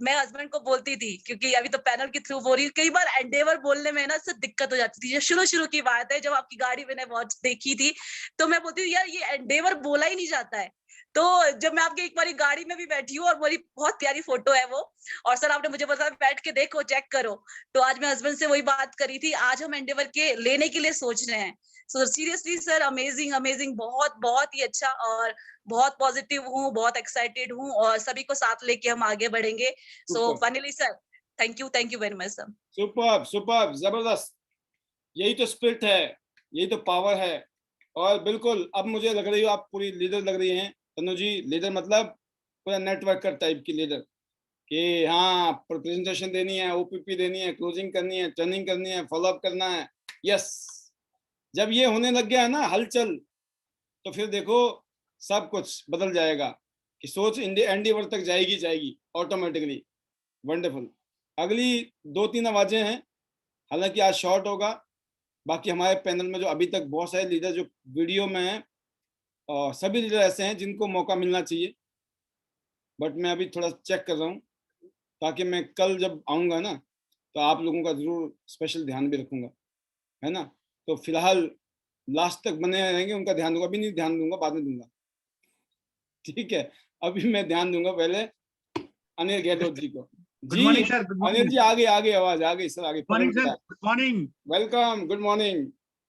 मैं हस्बैंड को बोलती थी, क्योंकि अभी तो पैनल के थ्रू बोल रही, कई बार एंडेवर बोलने में ना सर दिक्कत हो जाती थी। शुरू की बात है, जब आपकी गाड़ी मैंने वॉच देखी थी, तो मैं बोलती थी यार ये एंडेवर बोला ही नहीं जाता है। तो जब मैं आपकी एक बार गाड़ी में भी बैठी हूँ, और बड़ी बहुत प्यारी फोटो है वो, और सर आपने मुझे बताया बैठ के देखो, चेक करो। तो आज मैं हस्बैंड से वही बात करी थी, आज हम एंडेवर के लेने के लिए सोच रहे हैं। सीरियसली सर अमेजिंग, बहुत ही अच्छा, और बहुत पॉजिटिव हूँ, बहुत एक्साइटेड हूँ, और सभी को साथ लेके हम आगे बढ़ेंगे। Finally sir thank you very much sir. Superb, जबरदस्त। यही तो स्पिरिट है, यही तो पावर है। और बिल्कुल अब मुझे लग रही हो आप पूरी लीडर लग रही हैं तनु जी। लीडर मतलब पूरा नेटवर्कर टाइप की लीडर, कि हाँ प्रेजेंटेशन देनी है, ओपीपी देनी है, क्लोजिंग करनी है, ट्रेनिंग करनी है, फॉलोअप करना है। यस, जब ये होने लग गया है ना हलचल, तो फिर देखो सब कुछ बदल जाएगा कि सोच एंडीवर तक जाएगी ऑटोमेटिकली। वंडरफुल। अगली 2-3 आवाजें हैं, हालांकि आज शॉर्ट होगा। बाकी हमारे पैनल में जो अभी तक बहुत सारे लीडर जो वीडियो में हैं, और सभी लीडर ऐसे हैं जिनको मौका मिलना चाहिए, बट मैं अभी थोड़ा चेक कर रहा हूँ, ताकि मैं कल जब आऊँगा ना तो आप लोगों का जरूर स्पेशल ध्यान भी रखूंगा, है ना। तो फिलहाल लास्ट तक बने रहेंगे, उनका ध्यान दूंगा। अभी नहीं ध्यान दूंगा, बाद में दूंगा, ठीक है। अभी मैं ध्यान दूंगा पहले अनिल गहलोत जी को। Good morning sir. Good Anil morning ji आगे आवाज आ गई सर, आगे। Morning sir. Good morning. Welcome, good morning.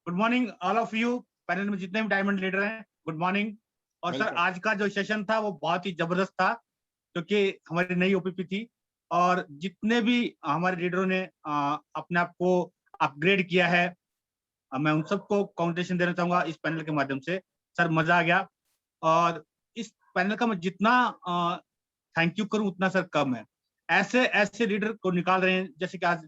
Good morning all of you, panel में जितने भी डायमंड लीडर हैं, गुड मॉर्निंग। और सर Welcome. आज का जो सेशन था वो बहुत ही जबरदस्त था, क्योंकि हमारी नई ओपीपी थी और जितने भी हमारे लीडरों ने अपने आप को अपग्रेड किया है, मैं उन सबको कॉन्ग्रेचुलेशन देना चाहूंगा इस पैनल के माध्यम से। सर मजा आ गया, और इस पैनल का मैं जितना थैंक यू करूं उतना सर कम है। ऐसे ऐसे लीडर को निकाल रहे हैं, जैसे कि आज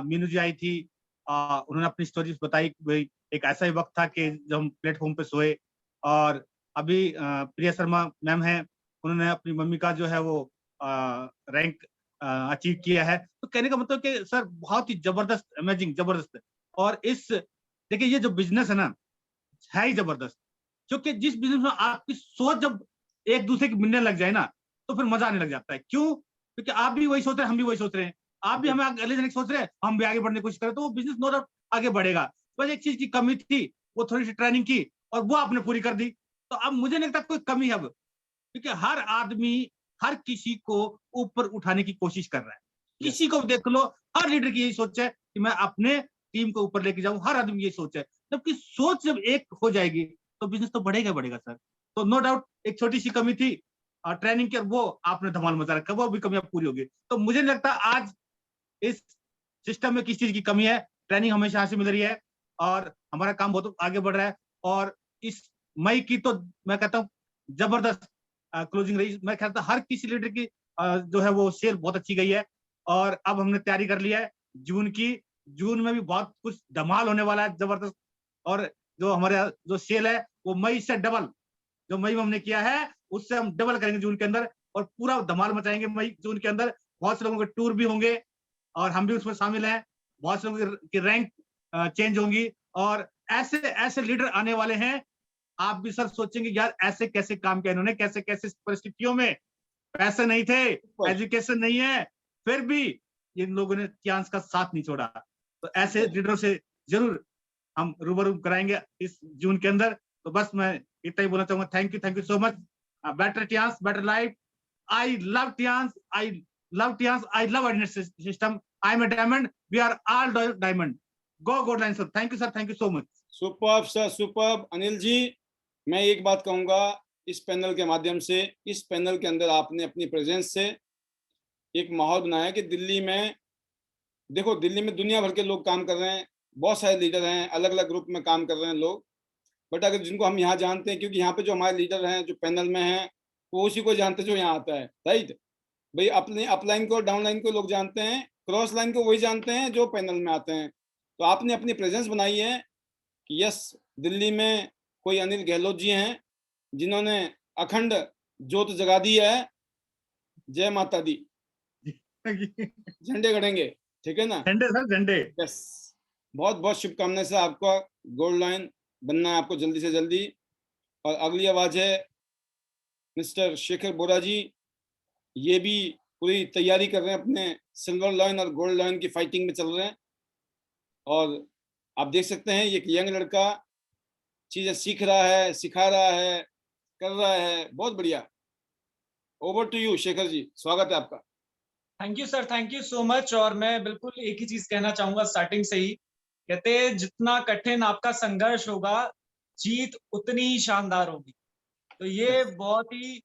मीनू जी आई थी, उन्होंने अपनी स्टोरीज बताई। भाई एक ऐसा ही वक्त था कि जब हम प्लेटफॉर्म पे सोए, और अभी प्रिया शर्मा मैम है, उन्होंने अपनी मम्मी का जो है वो रैंक अचीव किया है। तो कहने का मतलब कि सर बहुत ही जबरदस्त, अमेजिंग, जबरदस्त। और इस देखिए ये जो बिजनेस है ना, है ही जबरदस्त, क्योंकि जिस बिजनेस में आपकी सोच जब एक दूसरे की मिलने लग जाए ना, तो फिर मजा आने लग जाता है। क्यों? क्योंकि आप भी वही सोच रहे हैं, हम भी वही सोच रहे हैं, आप भी हमें अगले जने सोच रहे हैं, हम भी आगे बढ़ने की कोशिश करें, तो वो बिजनेस नो डाउट आगे बढ़ेगा। बस एक चीज की कमी थी, वो थोड़ी सी ट्रेनिंग की, और वो आपने पूरी कर दी। तो अब मुझे नहीं लगता कोई कमी है अब, क्योंकि हर आदमी हर किसी को ऊपर उठाने की कोशिश कर रहा है। किसी को देख लो, हर लीडर की यही सोच है कि मैं अपने टीम को ऊपर लेके जाऊं, हर आदमी ये सोच है। जबकि सोच जब एक हो जाएगी तो बिजनेस तो बढ़ेगा बढ़ेगा सर। तो नो डाउट एक छोटी सी कमी थी ट्रेनिंग की, वो आपने धमाल मचा रखा, वो भी कमी अब पूरी होगी। तो मुझे नहीं लगता आज इस सिस्टम में किस चीज की कमी है। ट्रेनिंग हमेशा यहाँ से मिल रही है, और हमारा काम बहुत आगे बढ़ रहा है। और इस मई की तो मैं कहता हूँ जबरदस्त क्लोजिंग रही। मैं कहता हूँ हर किसी लीडर की जो है वो सेल बहुत अच्छी गई है। और अब हमने तैयारी कर लिया है जून की। जून में भी बहुत कुछ धमाल होने वाला है, जबरदस्त। और जो हमारे जो सेल है वो मई से डबल, जो मई में हमने किया है उससे हम डबल करेंगे जून के अंदर, और पूरा धमाल मचाएंगे मई जून के अंदर। बहुत से लोगों के टूर भी होंगे और हम भी उसमें शामिल हैं। बहुत से लोगों की रैंक चेंज होंगी, और ऐसे ऐसे लीडर आने वाले हैं। आप भी सर सोचेंगे यार ऐसे कैसे काम किया इन्होंने, कैसे कैसे परिस्थितियों में, पैसे नहीं थे, एजुकेशन नहीं है, फिर भी इन लोगों ने चांस का साथ नहीं छोड़ा। तो ऐसे लीडरों से जरूर हम रूबरू कराएंगे इस जून के अंदर। तो बस मैं इतना ही बोलना चाहूंगा, thank you so much. Better Tiens, better life. I love Tiens, I love ordinate system. I am a diamond, we are all diamond. Go golden sir, thank you so much. Superb sir, superb. Anil ji, मैं एक बात कहूंगा इस panel के माध्यम से, इस panel के अंदर आपने अपनी प्रेजेंस से एक माहौल बनाया कि दिल्ली में, देखो दिल्ली में दुनिया भर के लोग काम कर रहे हैं, बहुत सारे लीडर हैं, अलग अलग ग्रुप में काम कर रहे हैं लोग। बट अगर जिनको हम यहाँ जानते हैं, क्योंकि यहाँ पे जो हमारे लीडर हैं जो पैनल में हैं, वो उसी को जानते हैं जो यहाँ आता है, राइट भाई। अपने अपलाइन को डाउनलाइन को लोग जानते हैं, क्रॉस लाइन को वही जानते हैं जो पैनल में आते हैं। तो आपने अपनी प्रेजेंस बनाई है कि यस, दिल्ली में कोई अनिल गहलोत जी हैं जिन्होंने अखंड ज्योत जगा दी है। जय माता दी। झंडे गड़ेंगे, ठीक है ना? झंडे सर, झंडे। यस, बहुत बहुत शुभकामनाएं सर, आपका गोल्ड लाइन बनना है आपको जल्दी से जल्दी। और अगली आवाज है मिस्टर शेखर बोरा जी। ये भी पूरी तैयारी कर रहे हैं, अपने सिल्वर लाइन और गोल्ड लाइन की फाइटिंग में चल रहे हैं। और आप देख सकते हैं ये एक यंग लड़का चीजें सीख रहा है, सिखा रहा है, कर रहा है, बहुत बढ़िया। Over to you Shekhar ji, स्वागत है आपका। Thank you sir, thank you so much. और मैं बिल्कुल एक ही चीज कहना चाहूंगा स्टार्टिंग से ही, कहते हैं जितना कठिन आपका संघर्ष होगा, जीत उतनी ही शानदार होगी। तो ये बहुत ही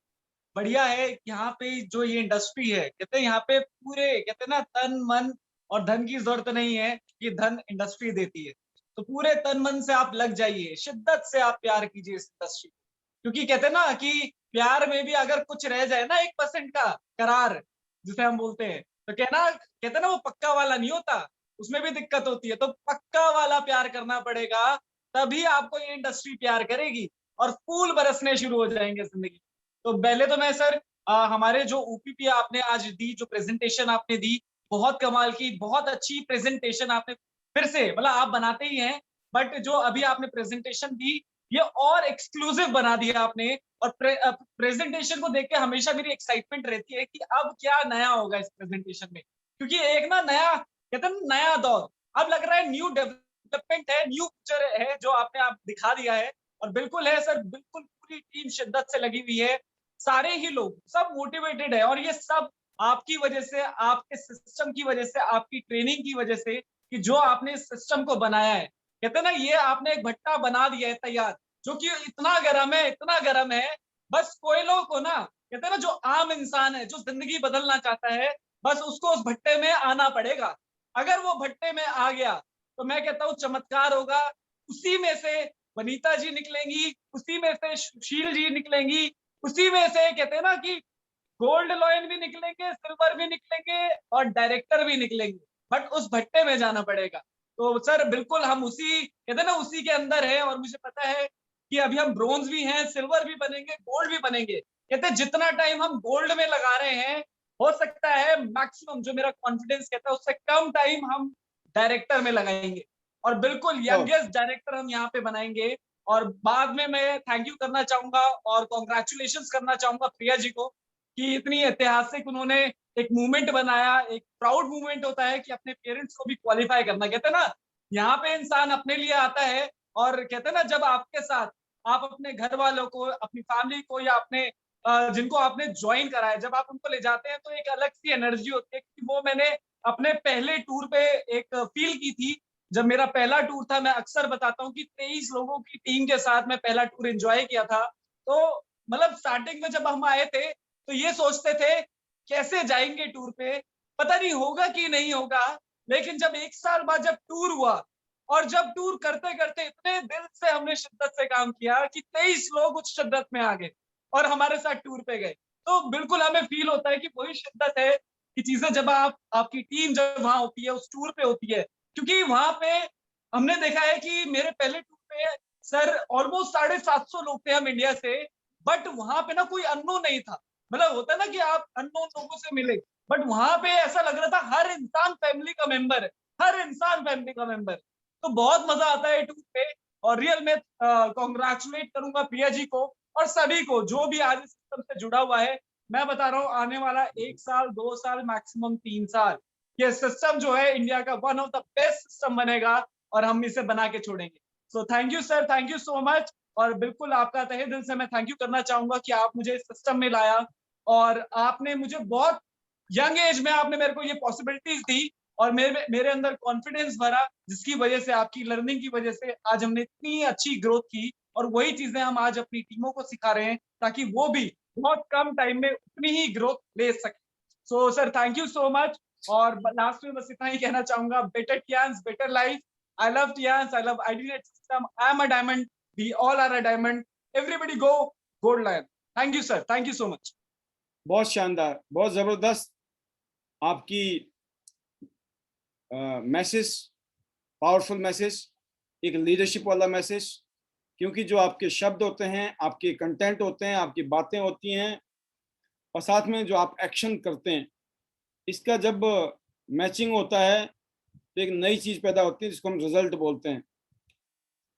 बढ़िया है। यहाँ पे जो ये इंडस्ट्री है, कहते हैं यहाँ पे पूरे, कहते हैं ना, तन मन और धन की जरूरत नहीं है, कि धन इंडस्ट्री देती है। तो पूरे तन मन से आप लग जाइए, शिद्दत से आप प्यार कीजिए इस इंडस्ट्री को, क्योंकि कहते हैं ना कि प्यार में भी अगर कुछ रह जाए ना 1% का करार जिसे हम बोलते हैं, तो कहते हैं ना वो पक्का वाला नहीं होता, उसमें भी दिक्कत होती है। तो पक्का वाला प्यार करना पड़ेगा, तभी आपको ये इंडस्ट्री प्यार करेगी और फूल बरसने शुरू हो जाएंगे जिंदगी। तो पहले तो मैं सर हमारे जो ओपीपी आपने आज दी, जो प्रेजेंटेशन आपने दी, बहुत कमाल की, बहुत अच्छी प्रेजेंटेशन आपने फिर से, मतलब आप बनाते ही हैं, बट जो अभी आपने प्रेजेंटेशन दी ये और एक्सक्लूसिव बना दिया आपने। और प्रेजेंटेशन को देख के हमेशा मेरी एक्साइटमेंट रहती है कि अब क्या नया होगा इस प्रेजेंटेशन में, क्योंकि एक ना नया, कहते हैं नया दौर, अब लग रहा है न्यू डेवलपमेंट है, न्यू फ्यूचर है जो आपने आप दिखा दिया है। और बिल्कुल है सर, बिल्कुल पूरी टीम शिद्दत से लगी हुई है, सारे ही लोग सब मोटिवेटेड है, और ये सब आपकी वजह से, आपके सिस्टम की वजह से, आपकी ट्रेनिंग की वजह से, कि जो आपने इस सिस्टम को बनाया है। कहते हैं ना ये आपने एक भट्टा बना दिया है तैयार, जो कि इतना गर्म है, इतना गर्म है, बस कोयलों को ना, कहते हैं ना जो आम इंसान है जो जिंदगी बदलना चाहता है, बस उसको उस भट्टे में आना पड़ेगा। अगर वो भट्टे में आ गया तो मैं कहता हूँ चमत्कार होगा। उसी में से वनीता जी निकलेंगी, उसी में से सुशील जी निकलेंगी, उसी में से कहते हैं ना कि गोल्ड लॉयन भी निकलेंगे, सिल्वर भी निकलेंगे और डायरेक्टर भी निकलेंगे, बट उस भट्टे में जाना पड़ेगा। तो सर बिल्कुल हम उसी, कहते हैं ना उसी के अंदर है, और मुझे पता है कि अभी हम ब्रोंज भी हैं, सिल्वर भी बनेंगे, गोल्ड भी बनेंगे। कहते हैं जितना टाइम हम गोल्ड में लगा रहे हैं, हो सकता है मैक्सिमम, जो मेरा कॉन्फिडेंस कहता है उससे कम टाइम हम डायरेक्टर में लगाएंगे, और बिल्कुल यंगेस्ट डायरेक्टर हम यहाँ पे बनाएंगे। और बाद में मैं थैंक यू करना चाहूंगा और कॉन्ग्रेचुलेशन करना चाहूंगा प्रिया जी को, कि इतनी ऐतिहासिक उन्होंने एक मूवमेंट बनाया। एक प्राउड मूवमेंट होता है कि अपने पेरेंट्स को भी क्वालिफाई करना। कहते हैं ना यहाँ पे इंसान अपने लिए आता है, और कहते हैं ना जब आपके साथ आप अपने घर वालों को, अपनी फैमिली को, या अपने जिनको आपने ज्वाइन कराया, जब आप उनको ले जाते हैं तो एक अलग सी एनर्जी होती है। कि वो मैंने अपने पहले टूर पे एक फील की थी, जब मेरा पहला टूर था। मैं अक्सर बताता हूँ कि 23 लोगों की टीम के साथ मैं पहला टूर एंजॉय किया था। तो मतलब स्टार्टिंग में जब हम आए थे तो ये सोचते थे कैसे जाएंगे टूर पे, पता नहीं होगा कि नहीं होगा। लेकिन जब 1 साल बाद जब टूर हुआ, और जब टूर करते करते इतने दिल से हमने शिद्दत से काम किया कि 23 लोग उस शिद्दत में आ गए और हमारे साथ टूर पे गए, तो बिल्कुल हमें फील होता है कि वही शिद्दत है कि चीजें जब आपकी टीम जब वहां होती है, उस टूर पे होती है। क्योंकि वहां पे हमने देखा है कि मेरे पहले टूर पे सर ऑलमोस्ट 750 लोग थे हम इंडिया से, बट वहां पे ना कोई अननोन नहीं था। मतलब होता है ना कि आप अननोन लोगों से मिले, बट वहां पे ऐसा लग रहा था हर इंसान फैमिली का मेंबर है, हर इंसान फैमिली का मेंबर। तो बहुत मजा आता है टूर पे, और रियल में कॉन्ग्रेचुलेट करूंगा प्रिया जी को और सभी को जो भी आज इस सिस्टम से जुड़ा हुआ है। मैं बता रहा हूँ आने वाला 1 साल, 2 साल, मैक्सिमम 3 साल, ये सिस्टम जो है इंडिया का one of the best system बनेगा, और हम इसे बना के छोड़ेंगे। So thank you sir, thank you so much. और बिल्कुल आपका तहे दिल से मैं थैंक यू करना चाहूंगा कि आप मुझे इस सिस्टम में लाया, और आपने मुझे बहुत यंग एज में आपने मेरे को ये पॉसिबिलिटीज दी, और मेरे अंदर कॉन्फिडेंस भरा, जिसकी वजह से, आपकी लर्निंग की वजह से आज हमने इतनी अच्छी ग्रोथ की। और वही चीजें हम आज अपनी टीमों को सिखा रहे हैं, ताकि वो भी बहुत कम टाइम में उतनी ही ग्रोथ ले सके। So sir thank you so much. और लास्ट में बस इतना ही कहना चाहूंगा, better Tiens, better life. I love Tiens, I love ID net system, I am a diamond, we all are a diamond, everybody go gold line. Thank you sir, thank you so much. बहुत शानदार, बहुत जबरदस्त आपकी message, powerful message, एक leadership वाला message. क्योंकि जो आपके शब्द होते हैं, आपके कंटेंट होते हैं, आपकी बातें होती हैं, और साथ में जो आप एक्शन करते हैं, इसका जब मैचिंग होता है तो एक नई चीज पैदा होती है जिसको हम रिजल्ट बोलते हैं।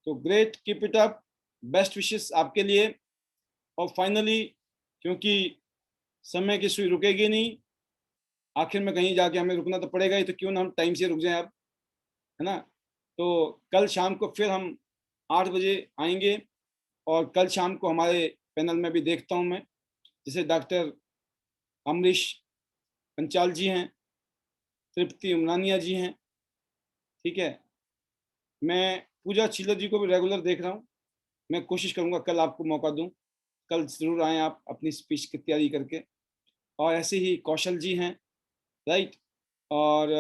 तो great, keep it up, best wishes आपके लिए। और फाइनली, क्योंकि समय की सुई रुकेगी नहीं, आखिर में कहीं जाके हमें रुकना तो पड़ेगा ही, तो क्यों ना हम टाइम से रुक जाएं अब, है ना। तो कल शाम को फिर हम 8 बजे आएंगे, और कल शाम को हमारे पैनल में भी देखता हूं मैं, जैसे डॉक्टर अमरीश पंचाल जी हैं, तृप्ति उमरानिया जी हैं, ठीक है। मैं पूजा चिल्लर जी को भी रेगुलर देख रहा हूँ। मैं कोशिश करूँगा कल आपको मौका दूँ, कल ज़रूर आएँ आप अपनी स्पीच की तैयारी करके। और ऐसे ही कौशल जी हैं, राइट, और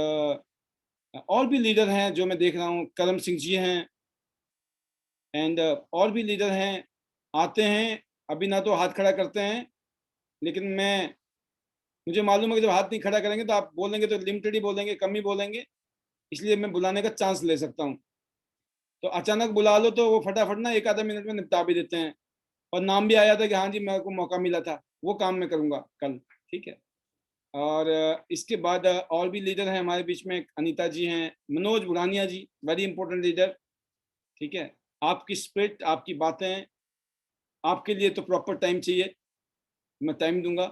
और भी लीडर हैं जो मैं देख रहा हूँ, करम सिंह जी हैं, एंड और भी लीडर हैं, आते हैं, अभी ना तो हाथ खड़ा करते हैं, लेकिन मुझे मालूम है कि जब हाथ नहीं खड़ा करेंगे तो आप बोलेंगे तो लिमिटेड ही बोलेंगे, कम ही बोलेंगे, इसलिए मैं बुलाने का चांस ले सकता हूँ। तो अचानक बुला लो तो वो फटाफट ना 1 आधा मिनट में निपटा भी देते हैं, और नाम भी आया था कि हाँ जी मेरे को मौका मिला था, वो काम मैं करूँगा कल, ठीक है। और इसके बाद और भी लीडर हैं हमारे बीच में, अनीता जी हैं, मनोज बुढ़ानिया जी, वेरी इंपॉर्टेंट लीडर, ठीक है। आपकी स्पिरिट, आपकी बातें, आपके लिए तो प्रॉपर टाइम चाहिए, मैं टाइम दूंगा।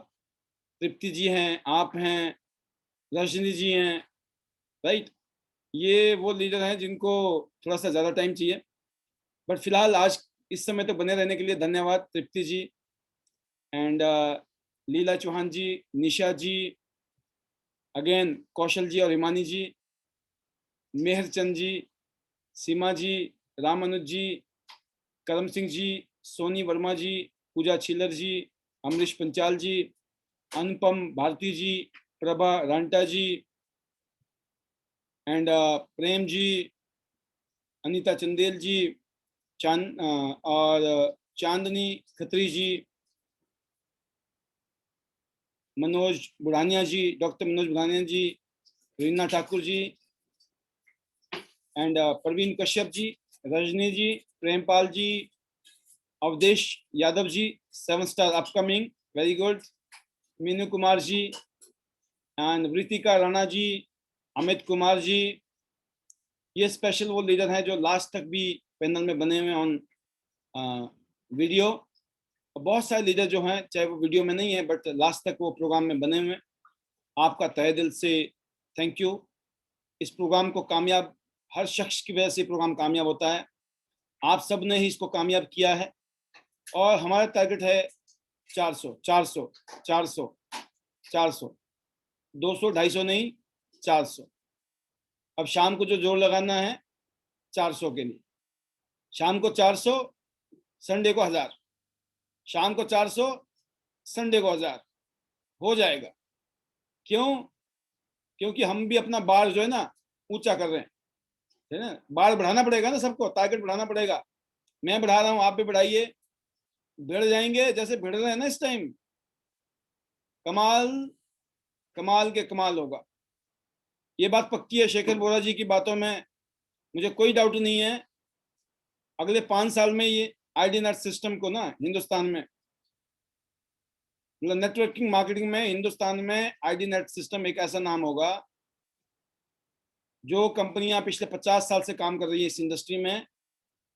तृप्ति जी हैं, आप हैं, रजनी जी हैं, राइट, ये वो लीडर हैं जिनको थोड़ा सा ज़्यादा टाइम चाहिए, बट फिलहाल आज इस समय तो बने रहने के लिए धन्यवाद तृप्ति जी, एंड लीला चौहान जी, निशा जी, अगेन कौशल जी और हिमानी जी, मेहरचंद जी, सीमा जी, राम अनुज जी, करम सिंह जी, सोनी वर्मा जी, पूजा छिल्लर जी, अमरीश पंचाल जी, अनुपम भारती जी, प्रभा रांटा जी, एंड प्रेम जी, अनीता चंदेल जी, और Chandni Khatri ji, Manoj Budhania ji, doctor Manoj Budhania ji, Reena Thakur ji, and Praveen Kashyap ji, Rajni ji, Prempal ji, Awadhesh Yadav ji, 7 star upcoming, very good, Meenu Kumar ji, and Vritika Rana ji, Amit Kumar ji, ये स्पेशल वो लीडर हैं जो लास्ट तक भी पैनल में बने हुए ऑन वीडियो। बहुत सारे लीडर जो हैं, चाहे वो वीडियो में नहीं है बट लास्ट तक वो प्रोग्राम में बने हुए हैं, आपका तहे दिल से थैंक यू। इस प्रोग्राम को कामयाब, हर शख्स की वजह से प्रोग्राम कामयाब होता है, आप सब ने ही इसको कामयाब किया है, और हमारा टारगेट है 400 400 400 400, 200 250 नहीं, 400। अब शाम को जो जोर लगाना है 400 के लिए, शाम को 400, संडे को 1000, शाम को 400, संडे को 1000 हो जाएगा। क्यों? क्योंकि हम भी अपना बार जो है ना ऊंचा कर रहे हैं, है ना, बार बढ़ाना पड़ेगा ना, सबको टारगेट बढ़ाना पड़ेगा। मैं बढ़ा रहा हूं, आप भी बढ़ाइए, बढ़ जाएंगे जैसे बढ़ रहे हैं ना इस टाइम, कमाल कमाल के कमाल होगा, ये बात पक्की है। शेखर बोरा जी की बातों में मुझे कोई डाउट नहीं है, अगले 5 साल में ये आईडी नेट सिस्टम को ना हिंदुस्तान में, मतलब नेटवर्किंग मार्केटिंग में हिंदुस्तान में आईडी नेट सिस्टम एक ऐसा नाम होगा, जो कंपनियां पिछले 50 साल से काम कर रही है इस इंडस्ट्री में,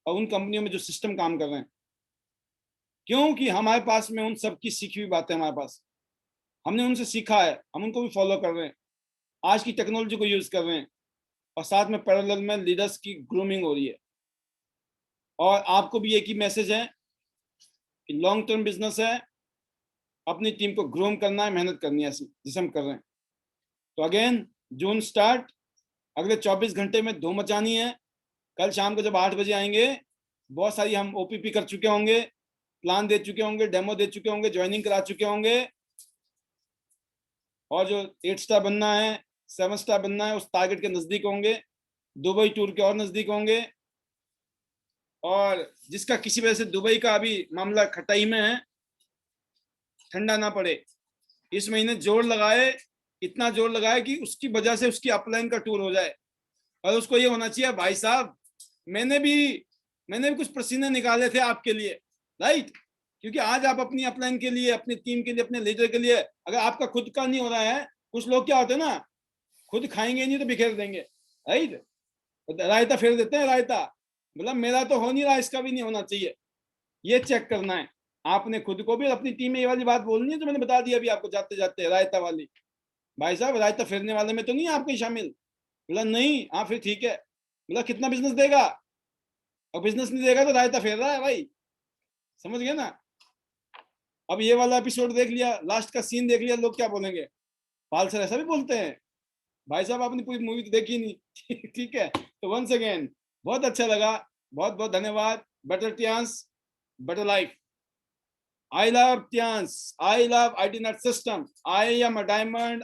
और उन कंपनियों में जो सिस्टम काम कर रहे हैं, क्योंकि हमारे पास में उन सब की सीखी हुई बातें, हमारे पास, हमने उनसे सीखा है, हम उनको भी फॉलो कर रहे हैं, आज की टेक्नोलॉजी को यूज कर रहे हैं, और साथ में पैरेलल में लीडर्स की ग्रूमिंग हो रही है। और आपको भी एक ही मैसेज है कि लॉन्ग टर्म बिजनेस है, अपनी टीम को ग्रूम करना है, मेहनत करनी है, जिसे हम कर रहे हैं। तो अगेन जून स्टार्ट, अगले 24 घंटे में धूम मचानी है। कल शाम को जब 8 बजे आएंगे, बहुत सारी हम ओपीपी कर चुके होंगे, प्लान दे चुके होंगे, डेमो दे चुके होंगे, ज्वाइनिंग करा चुके होंगे, और जो 8 स्टार बनना है, 7 स्टार बनना है, उस टारगेट के नजदीक होंगे, दुबई टूर के और नजदीक होंगे। और जिसका किसी वजह से दुबई का अभी मामला खटाई में है, ठंडा ना पड़े, इस महीने जोर लगाए, इतना जोर लगाए कि उसकी वजह से उसकी अपलाइन का टूर हो जाए, और उसको ये होना चाहिए, भाई साहब मैंने भी कुछ पसीने निकाले थे आपके लिए, राइट, क्योंकि आज आप अपनी अपलाइन के लिए, अपनी टीम के लिए, अपने लीडर के लिए, अगर आपका खुद का नहीं हो रहा है, कुछ लोग क्या होते हैं ना, खुद खाएंगे नहीं तो बिखेर देंगे, राइट, रायता फेर देते हैं, रायता, मतलब मेरा तो हो नहीं रहा, इसका भी नहीं होना चाहिए, ये चेक करना है आपने खुद को भी, अपनी टीम में ये वाली बात बोलनी है जो मैंने बता दी अभी आपको जाते जाते, रायता वाली, भाई साहब रायता फेरने वाले में तो नहीं आपके शामिल, बोला नहीं, हाँ फिर ठीक है, बोला कितना बिजनेस देगा, और बिजनेस नहीं देगा तो रायता फेर रहा है भाई, समझ गए ना। अब ये वाला एपिसोड देख लिया, लास्ट का सीन देख लिया, लोग क्या बोलेंगे, पाल सर ऐसा भी बोलते हैं, भाई साहब आपने पूरी मूवी तो देखी नहीं ठीक है। तो वंस अगेन बहुत अच्छा लगा, बहुत बहुत धन्यवाद। Better Tiens, better life. I love Tians. I love ID Net system. I am a diamond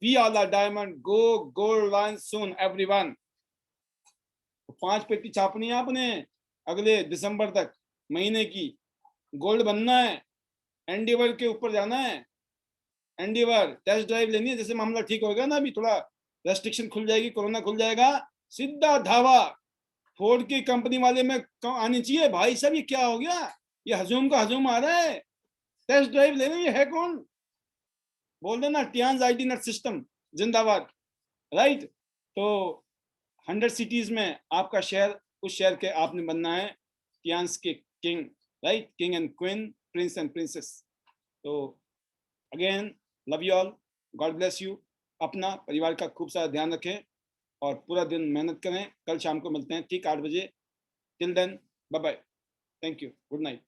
we are the diamond, go gold one soon everyone. 5 पेटी छापनी है आपने अगले दिसंबर तक महीने की, गोल्ड बनना है, एंडीवर के ऊपर जाना है, एंडीवर टेस्ट ड्राइव लेनी है। जैसे मामला ठीक होगा ना, अभी थोड़ा रेस्ट्रिक्शन खुल जाएगी, कोरोना खुल जाएगा, सीधा धावा फोर्ड की कंपनी वाले में आनी चाहिए। भाई साहब ये क्या हो गया, ये हजूम का हजूम आ रहा है, टेस्ट ड्राइव ले रहे, ये है कौन? बोल देना टियान्स आईटी नेट सिस्टम जिंदाबाद, राइट। तो 100 सिटीज में आपका शहर, उस शहर के आपने बनना है टियान्स के king, right, king and queen, prince and princess. तो again love you all, God bless you. अपना परिवार का खूब सारा ध्यान रखें और पूरा दिन मेहनत करें। कल शाम को मिलते हैं ठीक 8 बजे। Till then bye bye, thank you, good night.